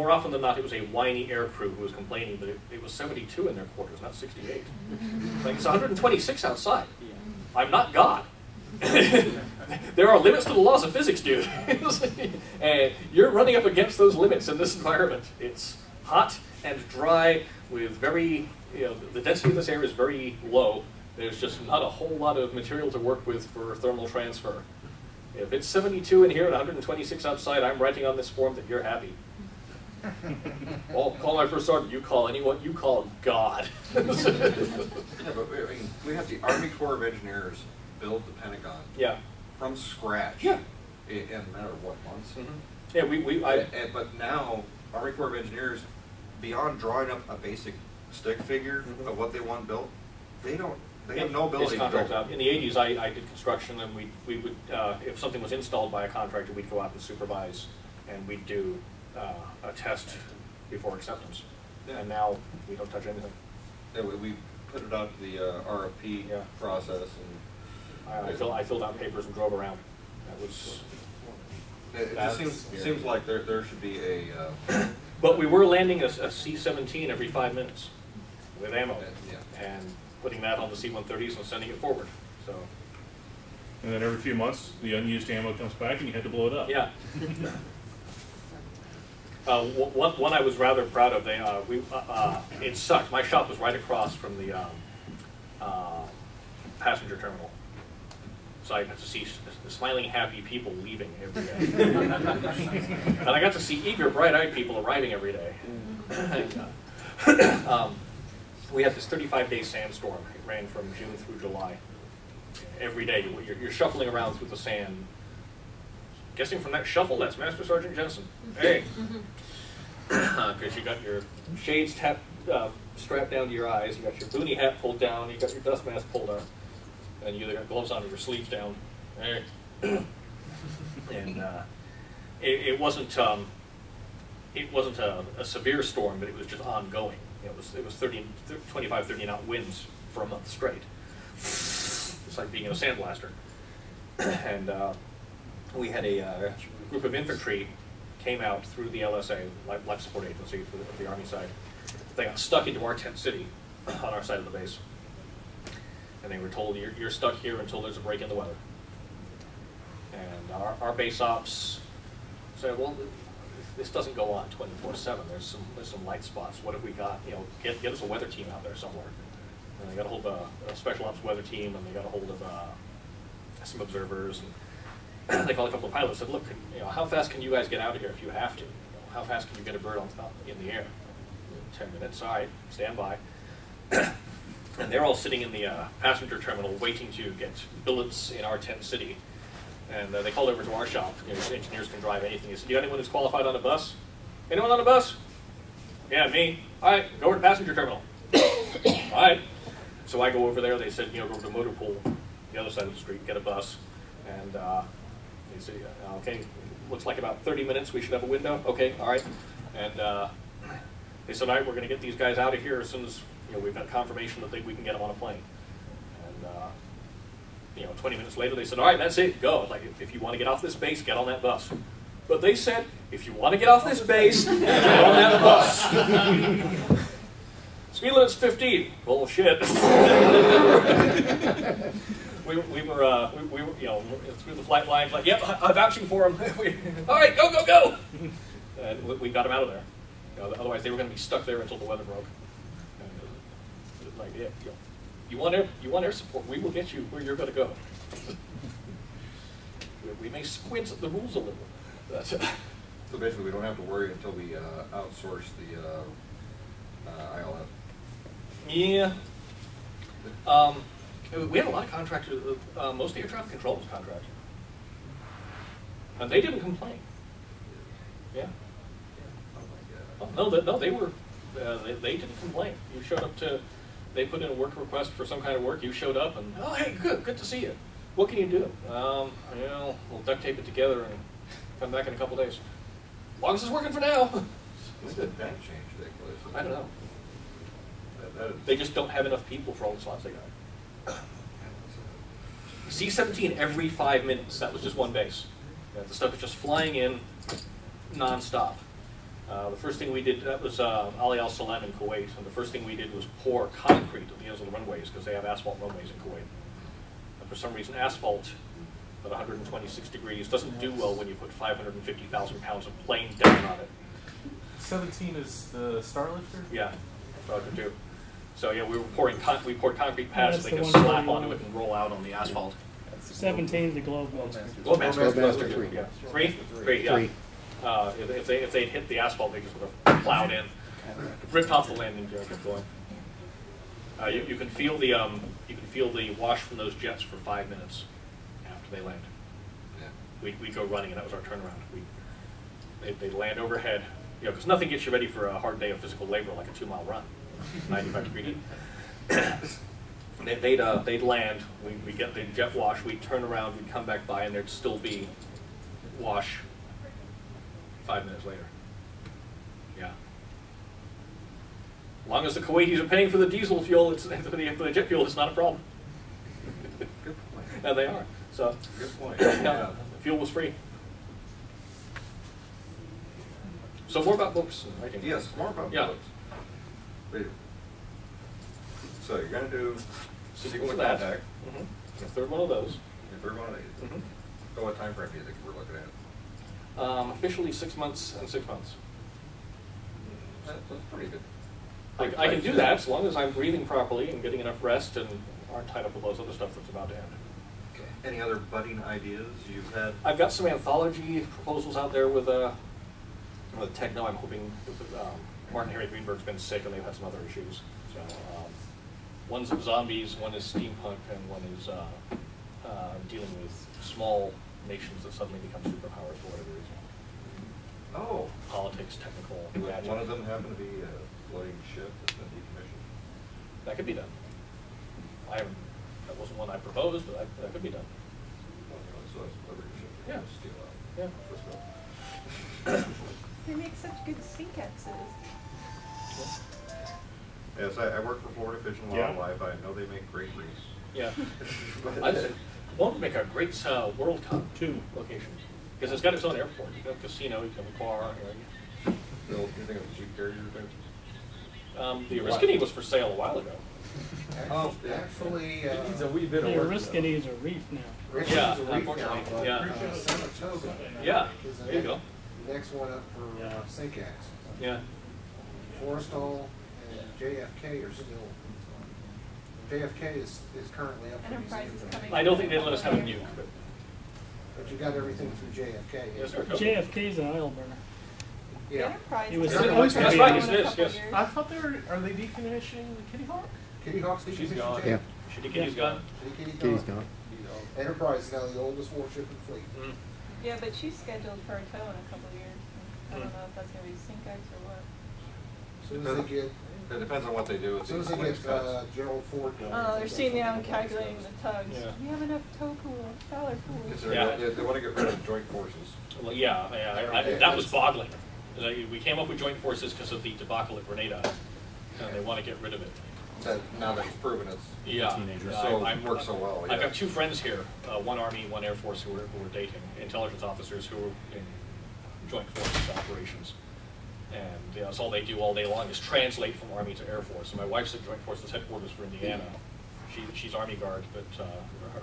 often than not, it was a whiny air crew who was complaining that it was 72 in their quarters, not 68. Like, it's 126 outside. I'm not God. There are limits to the laws of physics, dude. And you're running up against those limits in this environment. It's hot and dry with very, the density of this air is very low. There's just not a whole lot of material to work with for thermal transfer. If it's 72 in here and 126 outside, I'm writing on this form that you're happy. Well, call my first sergeant. You call anyone. You call him God. Yeah, but I mean, we have the Army Corps of Engineers build the Pentagon. Yeah. From scratch. Yeah. In a matter of what, months? Yeah, but now, Army Corps of Engineers, beyond drawing up a basic stick figure of what they want built, they have no ability to build it. In the 80s, I did construction, and we would, if something was installed by a contractor, we'd go out and supervise, and we'd do a test before acceptance. Yeah. And now we don't touch anything. Yeah, we put it out to the RFP process, and I filled out papers and drove around. That was. It just seems like there should be a. But we were landing a C-17 every 5 minutes with ammo, and putting that on the C-130s and sending it forward. So. And then every few months, the unused ammo comes back, and you had to blow it up. Yeah. One I was rather proud of. It sucked. My shop was right across from the passenger terminal, so I got to see smiling, happy people leaving every day, and I got to see eager, bright-eyed people arriving every day. And, we had this 35-day sandstorm. It ran from June through July. Every day, you're shuffling around through the sand. Guessing from that shuffle, that's Master Sergeant Jensen. Hey. Because you got your shades strapped down to your eyes, you got your boonie hat pulled down, you got your dust mask pulled up, and you got gloves on and your sleeves down. Hey. And it wasn't a severe storm, but it was just ongoing. It was 25, 30 knot winds for a month straight. It's like being in a sandblaster. And we had a group of infantry came out through the LSA, Life Support Agency for the Army side. They got stuck into our tent city on our side of the base. And they were told, you're stuck here until there's a break in the weather. And our base ops said, well, this doesn't go on 24/7. There's some light spots. What have we got? You know, get us a weather team out there somewhere. And they got a hold of a special ops weather team, and they got a hold of some observers. And they called a couple of pilots. Said, look, how fast can you guys get out of here if you have to? How fast can you get a bird on top in the air? 10 minutes. All right, stand by. And they're all sitting in the passenger terminal waiting to get billets in our tent city. And they called over to our shop. Engineers can drive anything. They said, you got anyone who's qualified on a bus? Anyone on a bus? Yeah, me. All right, go over to passenger terminal. All right. So I go over there. They said, go over to motor pool, the other side of the street, get a bus. And they said, okay, looks like about 30 minutes. We should have a window. Okay, all right. And they said, all right, we're going to get these guys out of here as soon as we've got confirmation that we can get them on a plane. And 20 minutes later, they said, all right, that's it, go. Like, if you want to get off this base, get on that bus. But they said, if you want to get off this base, get on that bus. Speed limit's 15. Bullshit. we were through the flight lines, like, yep, I'm vouching for him. All right, go, go, go. And we got him out of there. Otherwise, they were going to be stuck there until the weather broke. And, like, yeah, you want air support, we will get you where you're going to go. We may squint at the rules a little. So basically, we don't have to worry until we outsource the ILF. Yeah. We have a lot of contractors. Mostly air traffic control was contracted, and they didn't complain. Yeah. Oh, no, they were. They didn't complain. You showed up to. They put in a work request for some kind of work. You showed up, and oh, hey, good to see you. What can you do? We'll duct tape it together and come back in a couple days. As long as it's working for now. When did that change take place? I don't know. They just don't have enough people for all the slots they got. C-17 every 5 minutes. That was just one base. The stuff was just flying in non-stop. The first thing we did, that was Ali Al Salam in Kuwait, and the first thing we did was pour concrete at the ends of the runways because they have asphalt runways in Kuwait. And for some reason, asphalt at 126 degrees doesn't do well when you put 550,000 pounds of plane down on it. 17 is the Star Lifter? Yeah, Dr. 2. So yeah, we poured concrete pads so they could slap onto it and roll out on the asphalt. 17 is the Globe Buster. Globe Buster, yeah. Three, yeah. If they'd hit the asphalt, they just sort of plowed in, ripped off the landing gear, kept going. You can feel the wash from those jets for 5 minutes after they land. Yeah. We go running, and that was our turnaround. They land overhead, because nothing gets you ready for a hard day of physical labor like a 2-mile run, 95-degree heat. They'd land. We get the jet wash. We'd turn around. We'd come back by, and there'd still be wash 5 minutes later. Yeah. As long as the Kuwaitis are paying for the diesel fuel, for the jet fuel, it's not a problem. Good point. And they are. So. Good point. Yeah. The fuel was free. So more about books. Yes, more about books. Wait. So you're going to do sequel to contact. Mm-hmm. The third one of those. The third one of these. Mm-hmm. So what time frame do you think we're looking at? Officially 6 months and 6 months. That's pretty good. I can do that as long as I'm breathing properly and getting enough rest and aren't tied up with those other stuff that's about to end. Okay. Any other budding ideas you've had? I've got some anthology proposals out there with Techno. I'm hoping Martin Harry Greenberg's been sick and they've had some other issues. So one's zombies, one is steampunk, and one is dealing with small nations that suddenly become superpowers for whatever reason. Oh. Politics, technical. Would one of them happen to be a floating ship that's been decommissioned? That could be done. That wasn't one I proposed, but that could be done. So it's a Liberty ship. Yeah. Steal out. Yeah. Frisco. They make such good sink axes. Yes, I work for Florida Fish and Wildlife. I know they make great reefs. Yeah. I just want to make a great World Cup location. Because it's got its own airport. You can have a casino, you can have a bar. Bill, you think of a Jeep Carrier thing? The Oriskany was for sale a while ago. Actually, Needs a wee bit of The work. Oriskany is a reef now. Yeah, is a reef now, unfortunately, but yeah. Saratoga Yeah, is the there you go. next one up for sink axe. Yeah. Forrestal and JFK are still. JFK is currently up for Enterprise is museum. coming. I don't think they'd let us have a nuke, But you got everything through JFK. Yes, sir. JFK's an oil burner. Yeah. Enterprise. It was- is That's coming right, in yes, a it is, couple yes. years. I thought are they decommissioning the Kitty Hawk? Kitty Hawk's She's decommissioned gone. too. Yeah. Shitty Kitty's gone. Kitty's gone. Enterprise is now the oldest warship in the fleet. Mm. Yeah, but she's scheduled for a tow in a couple of years. I don't know if that's gonna be sink axe or what. As soon as they get, It depends on what they do with as soon as these they swing get cuts. Gerald Ford going. Oh, they're seeing now calculating the tugs. Yeah. We have enough tow pool, dollar pool. Yeah. They want to get rid of joint forces. Well, that was boggling. We came up with joint forces because of the debacle at Grenada, and they want to get rid of it. Now that it's proven it's Yeah. it works so well. I've got two friends here, one Army, one Air Force, who are dating, intelligence officers who are in joint forces operations. And that's all they do all day long is translate from Army to Air Force. So my wife's at Joint Forces headquarters for Indiana. She's Army Guard, but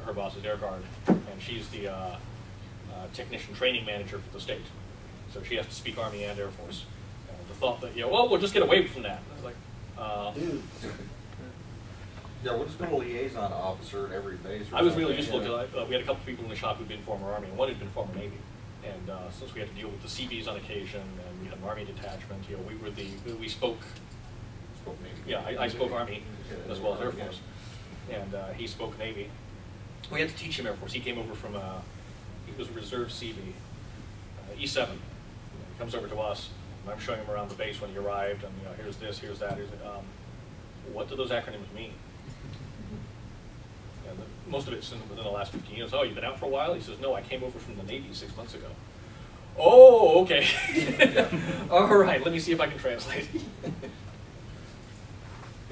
her boss is Air Guard, and she's the technician training manager for the state. So she has to speak Army and Air Force. And the thought that, we'll just get away from that. I was like, Dude. Yeah, we'll just put a liaison officer at every base. I was really useful because we had a couple people in the shop who'd been former Army, and one had been former Navy. And since we had to deal with the Seabees on occasion, and we had an Army detachment, we spoke Navy. Yeah, I spoke Army as well as Air Force, and he spoke Navy. We had to teach him Air Force. He came over from he was a reserve Seabee, E7. He comes over to us, and I'm showing him around the base when he arrived, and here's this, here's that. What do those acronyms mean? And most of it's within the last 15 years. Oh, you've been out for a while? He says, no, I came over from the Navy 6 months ago. Oh, okay. All right, let me see if I can translate.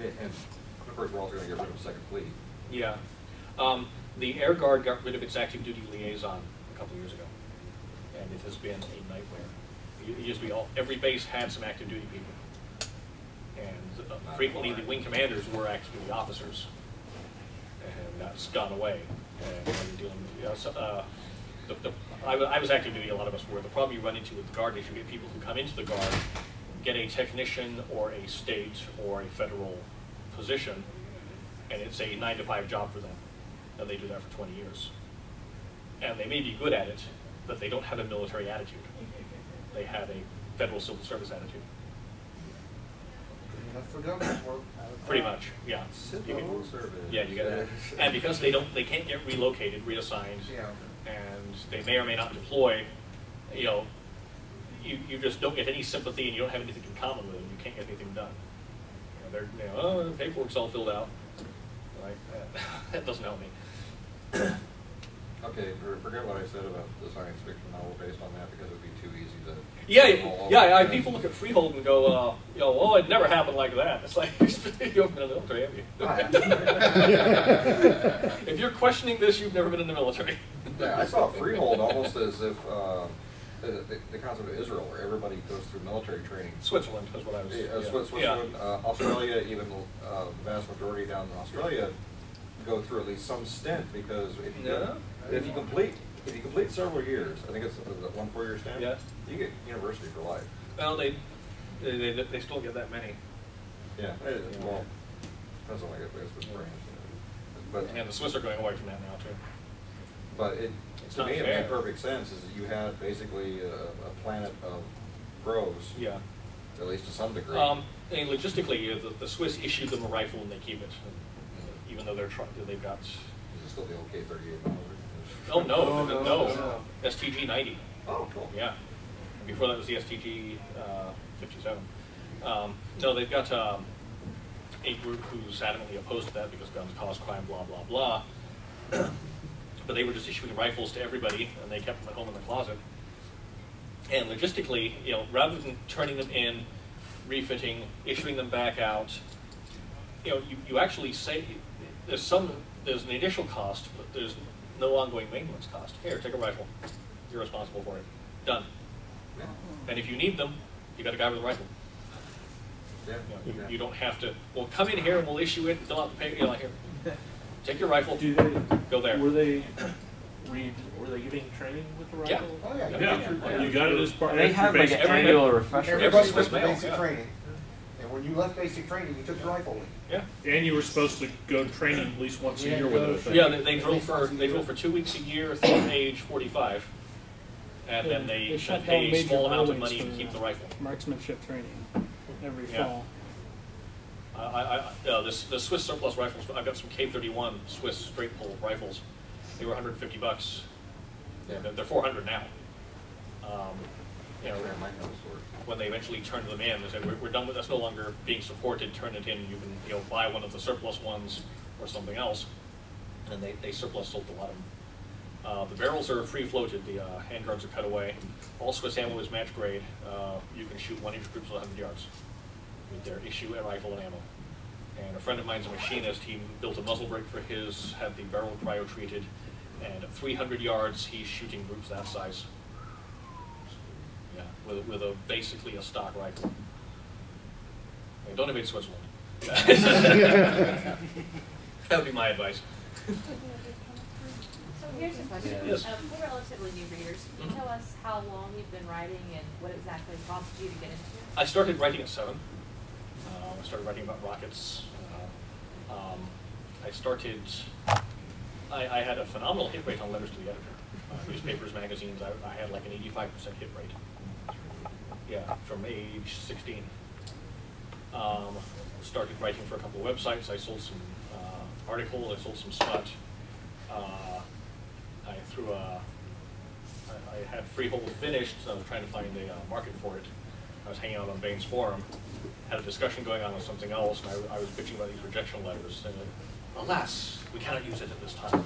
And of course, we're also going to get rid of Second Fleet. Yeah. The Air Guard got rid of its active duty liaison a couple of years ago, and it has been a nightmare. It used to be every base had some active duty people, and frequently the wing commanders were active duty officers, and that's gone away. And you're dealing with, I was active duty, a lot of us were. The problem you run into with the Guard is you get people who come into the Guard, get a technician or a state or a federal position, and it's a 9-to-5 job for them, and they do that for 20 years. And they may be good at it, but they don't have a military attitude. they had a federal civil service attitude. Enough for government work. Pretty much, yeah. Civil service. Yeah, you get that. And because they can't get relocated, reassigned, Yeah. and they may or may not deploy, you know, you just don't get any sympathy, and you don't have anything in common with them. You can't get anything done. You know, they're, oh, the paperwork's all filled out. Like that doesn't help me. Okay, forget what I said about the science fiction novel based on that because it would be too easy to. People look at Freehold and go, you know, oh, it never happened like that. It's like you haven't been in the military, have you? If you're questioning this, you've never been in the military. Yeah, I saw Freehold almost as if the concept of Israel, where everybody goes through military training. Switzerland is what I was. Switzerland, Australia, even the vast majority down in Australia go through at least some stint because if you complete several years, I think it's a 1 4-year stint. Yeah. You get university for life. Well, they still get that many. Yeah. Well, depends on like it's with branch. But and the Swiss are going away from that now too. But It's to not me, it fair. made perfect sense. Is that you had basically a planet of crows. Yeah. At least to some degree. And logistically, the Swiss issue them a rifle and they keep it, even though they've got. Is it still the old K-38 Mauser? Oh no, STG 90. Oh, cool. Yeah. Before that was the STG 57. No, they've got a group who's adamantly opposed to that because guns cause crime, blah blah blah. But they were just issuing rifles to everybody, and they kept them at home in the closet. And logistically, you know, rather than turning them in, refitting, issuing them back out, you know, you actually say there's an initial cost, but there's no ongoing maintenance cost. Here, take a rifle. You're responsible for it. Done. Yeah. And if you need them, you got a guy with a rifle. Yeah. You know, you don't have to. Well, come in here and we'll issue it and fill out the paper. You know, here, take your rifle. Go there. Were they giving training with the rifle? Yeah. Oh, yeah. Yeah, you got it as part. They have like an annual refresher. Everybody Swiss went to mail, basic yeah. training. And when you left basic training, you took your rifle with you. Yeah. And you were supposed to go training at least once a Yeah, year with it, I think. Yeah, they drill for 2 weeks a year through age 45, and then they shut pay down a major small amount of highways money to for keep the rifle. marksmanship training every Yeah. fall. The Swiss surplus rifles. I've got some K31 Swiss straight pull rifles. They were $150. Yeah. They're $400 now. You know, Yeah, mine have a sword. when they eventually turned them in, they said, we're done with this, no longer being supported, turn it in, you can buy one of the surplus ones or something else. And they surplus sold a lot of them. The barrels are free floated, the handguards are cut away. All Swiss ammo is match grade. You can shoot 1-inch groups with 100 yards with their issue rifle and ammo. And a friend of mine's a machinist, he built a muzzle brake for his, had the barrel cryo treated, and at 300 yards he's shooting groups that size. Yeah, with basically a stock rifle. And don't invade Switzerland. That would be my advice. So here's a question. Yes. We're relatively new readers. Can you tell us how long you've been writing and what exactly prompted you to get into it? I started writing at 7. I started writing about rockets. I had a phenomenal hit rate on letters to the editor. Newspapers, magazines, I had like an 85% hit rate. Yeah, from age 16. Started writing for a couple of websites. I sold some articles, I sold some smut. I had Freehold finished, so I was trying to find a market for it. I was hanging out on Bain's forum, had a discussion going on with something else, and I was bitching about these rejection letters, saying, like, alas, we cannot use it at this time.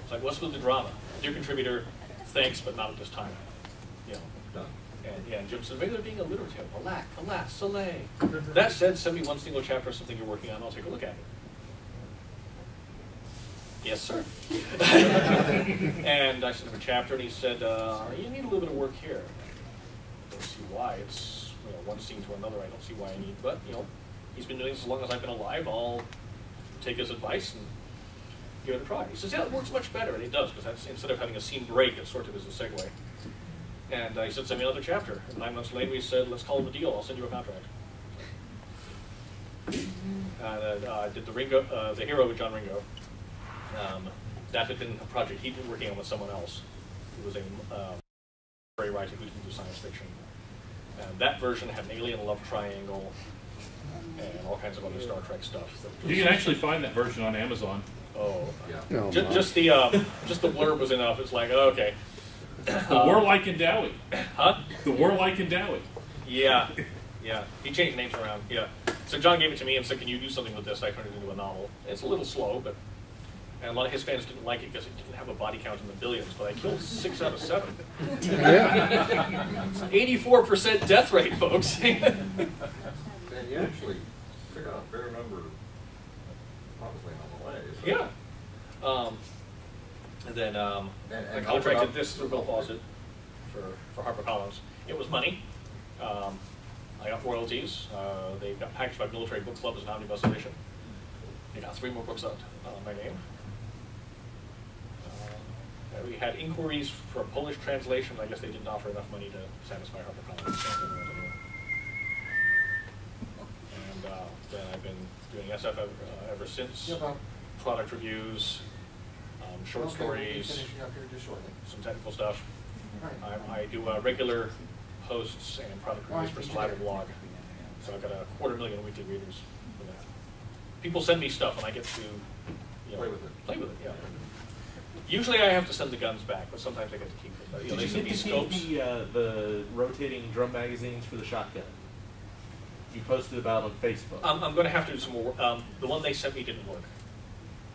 It's like, what's with the drama? Dear contributor, thanks, but not at this time. You know. Done. And Jim said, maybe they're being alliterative. Alack, alas, soleil. That said, send me one single chapter of something you're working on, I'll take a look at it. Yes, sir. And I sent him a chapter, and he said, you need a little bit of work here. I don't see why. It's one scene to another. I don't see why I need, but he's been doing this as long as I've been alive. I'll take his advice and give it a try. He says, yeah, it works much better, and it does, because instead of having a scene break, it sort of is a segue. And he said, send me another chapter. And 9 months later, he said, let's call it a deal. I'll send you a contract. I did the Hero with John Ringo. That had been a project he'd been working on with someone else, who was a writer who didn't do science fiction. And that version had an alien love triangle and all kinds of other Star Trek stuff. You can actually find that version on Amazon. Oh, Yeah. Oh, just the blurb was enough. It's like, oh, okay. The Warlike and Dowie. Huh? The Warlike and Dowie. Yeah, yeah. He changed names around. Yeah. So John gave it to me and said, "Can you do something with this?" I turned it into a novel. It's a little slow, but and a lot of his fans didn't like it because it didn't have a body count in the billions. But I killed 6 out of 7. Yeah. 84% death rate, folks. And you actually took out a fair number, obviously, on the way. So. Yeah. And then I and contracted open this through Bill Fawcett for HarperCollins. It was money. I got royalties. They got packaged by Military Book Club as an omnibus edition. They got 3 more books out on my name. We had inquiries for a Polish translation. I guess they didn't offer enough money to satisfy HarperCollins. And then I've been doing SF ever since. Yeah, Product reviews, short okay, we'll be stories, finishing up here just shortly. some technical stuff. Right. I do regular posts and product reviews for Survival Blog. So I've got 250,000 weekly readers for that. People send me stuff and I get to Play with it. Play with it, yeah. Usually I have to send the guns back, but sometimes I get to keep them. But, Did they you send get me to scopes. keep the rotating drum magazines for the shotgun? You posted about on Facebook. I'm going to have to do some more. The one they sent me didn't work.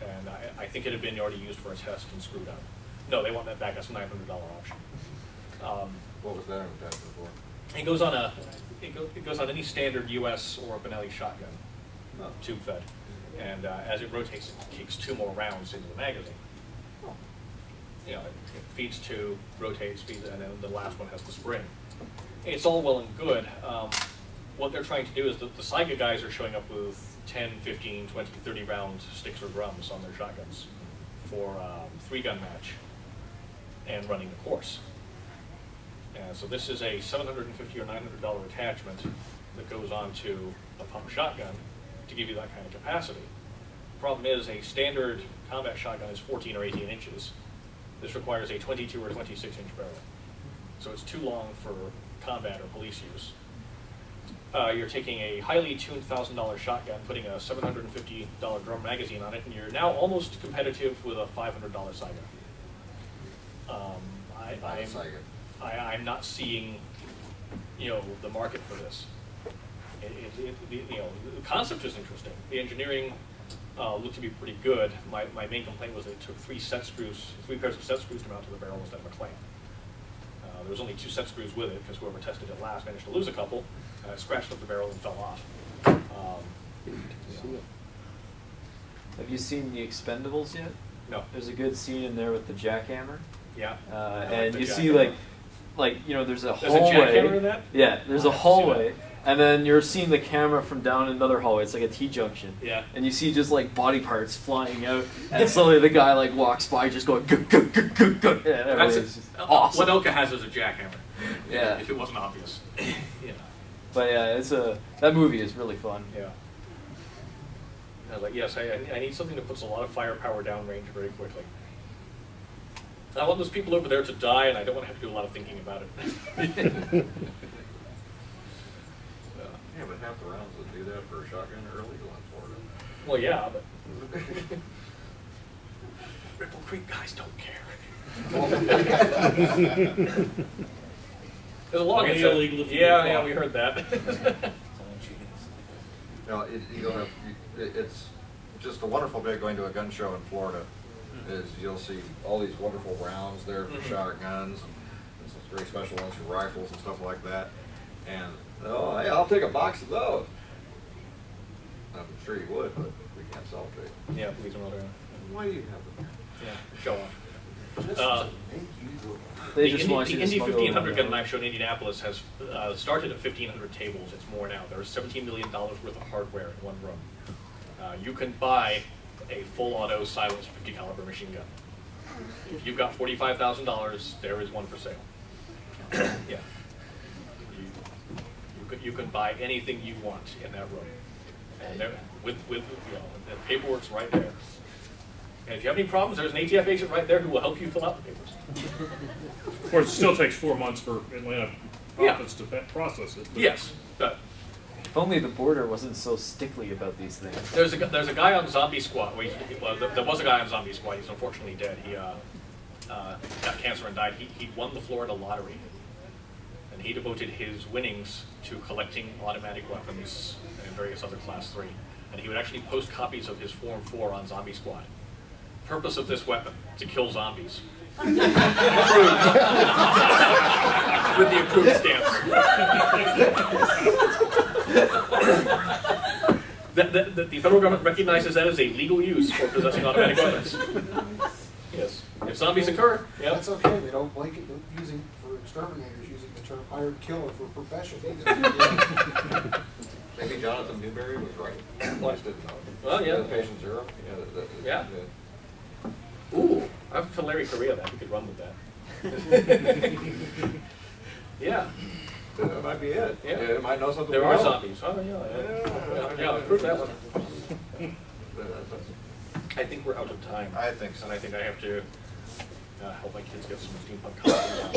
And I think it had been already used for a test and screwed up. No, they want that back. That's a $900 option. What was that advertisement for? It goes on it goes on any standard U.S. or Benelli shotgun, tube fed, and as it rotates, it kicks 2 more rounds into the magazine. You know, it feeds 2, rotates, feeds, and then the last one has the spring. It's all well and good. What they're trying to do is the Saiga guys are showing up with 10, 15, 20, 30 round sticks or drums on their shotguns for a 3-gun match and running the course. So this is a $750 or $900 attachment that goes onto a pump shotgun to give you that kind of capacity. The problem is a standard combat shotgun is 14 or 18 inches. This requires a 22 or 26-inch barrel. So it's too long for combat or police use. You're taking a highly tuned $1,000 shotgun, putting a $750 drum magazine on it, and you're now almost competitive with a $500 Saiga. I'm not seeing, the market for this. The concept is interesting. The engineering looked to be pretty good. My main complaint was that it took 3 pairs of set screws to mount to the barrel instead of a clamp. There was only 2 set screws with it because whoever tested it last managed to lose a couple. It scratched up the barrel and fell off. Have you seen The Expendables yet? No. There's a good scene in there with the jackhammer. Yeah. And you see there's a hallway. There's a jackhammer in that? Yeah, there's a hallway. And then you're seeing the camera from down another hallway. It's like a T-junction. Yeah. And you see just like body parts flying out. And slowly the guy like walks by just going, gug, gug, gug, gug, gug. Yeah, That's awesome. What Elka has is a jackhammer. Yeah. If it wasn't obvious. Yeah. But yeah, that movie is really fun. Yeah. I was like, yes, I need something that puts a lot of firepower downrange very quickly. I want those people over there to die, and I don't want to have to do a lot of thinking about it. Yeah, but half the rounds that do that for a shotgun are illegal in Florida. Well, yeah, but Ripple Creek guys don't care. There's a log that said, yeah, we heard that. It's just a wonderful bit going to a gun show in Florida. Is you'll see all these wonderful rounds there for shotguns and some very special ones for rifles and stuff like that. And hey, I'll take a box of those. I'm sure you would, but we can't sell it to you. Yeah, please don't. Why do you have them here? Yeah, show off. Just to make you go. They just want the you to Indy smuggle 1500 gun them. knife show in Indianapolis has started at 1,500 tables. It's more now. There's $17 million worth of hardware in one room. You can buy a full auto silenced 50 caliber machine gun. If you've got $45,000, there is one for sale. Yeah. You can buy anything you want in that room. And with the paperwork's right there. And if you have any problems, there's an ATF agent right there who will help you fill out the papers. Of course, it still takes 4 months for Atlanta Yeah. office to process it. But Yes, but If only the border wasn't so stickly about these things. there's a guy on Zombie Squad. Well, there was a guy on Zombie Squad. He's unfortunately dead. He got cancer and died. He won the Florida lottery, and he devoted his winnings to collecting automatic weapons and various other Class 3. And he would actually post copies of his Form 4 on Zombie Squad. Purpose of this weapon: to kill zombies. With the approved stamps. The federal government recognizes that as a legal use for possessing automatic weapons. Yes. If zombies occur, yeah. That's okay, they don't blanket using, for exterminators, using the term hired killer for profession either. Maybe Jonathan Newberry was right. Flies didn't know. Well, yeah. Patient zero. Yeah. Ooh, I've told Larry Correa that. He could run with that. Yeah. That might be it. Yeah. It might know something. There we are don't. zombies. Oh, yeah, prove that one. I think we're out of time. I think so. And I think I have to help my kids get some steampunk costumes.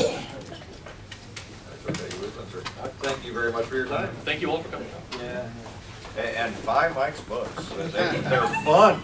That's okay, sir. Thank you very much for your time. Thank you all for coming out. Yeah. And buy Mike's books. They're fun.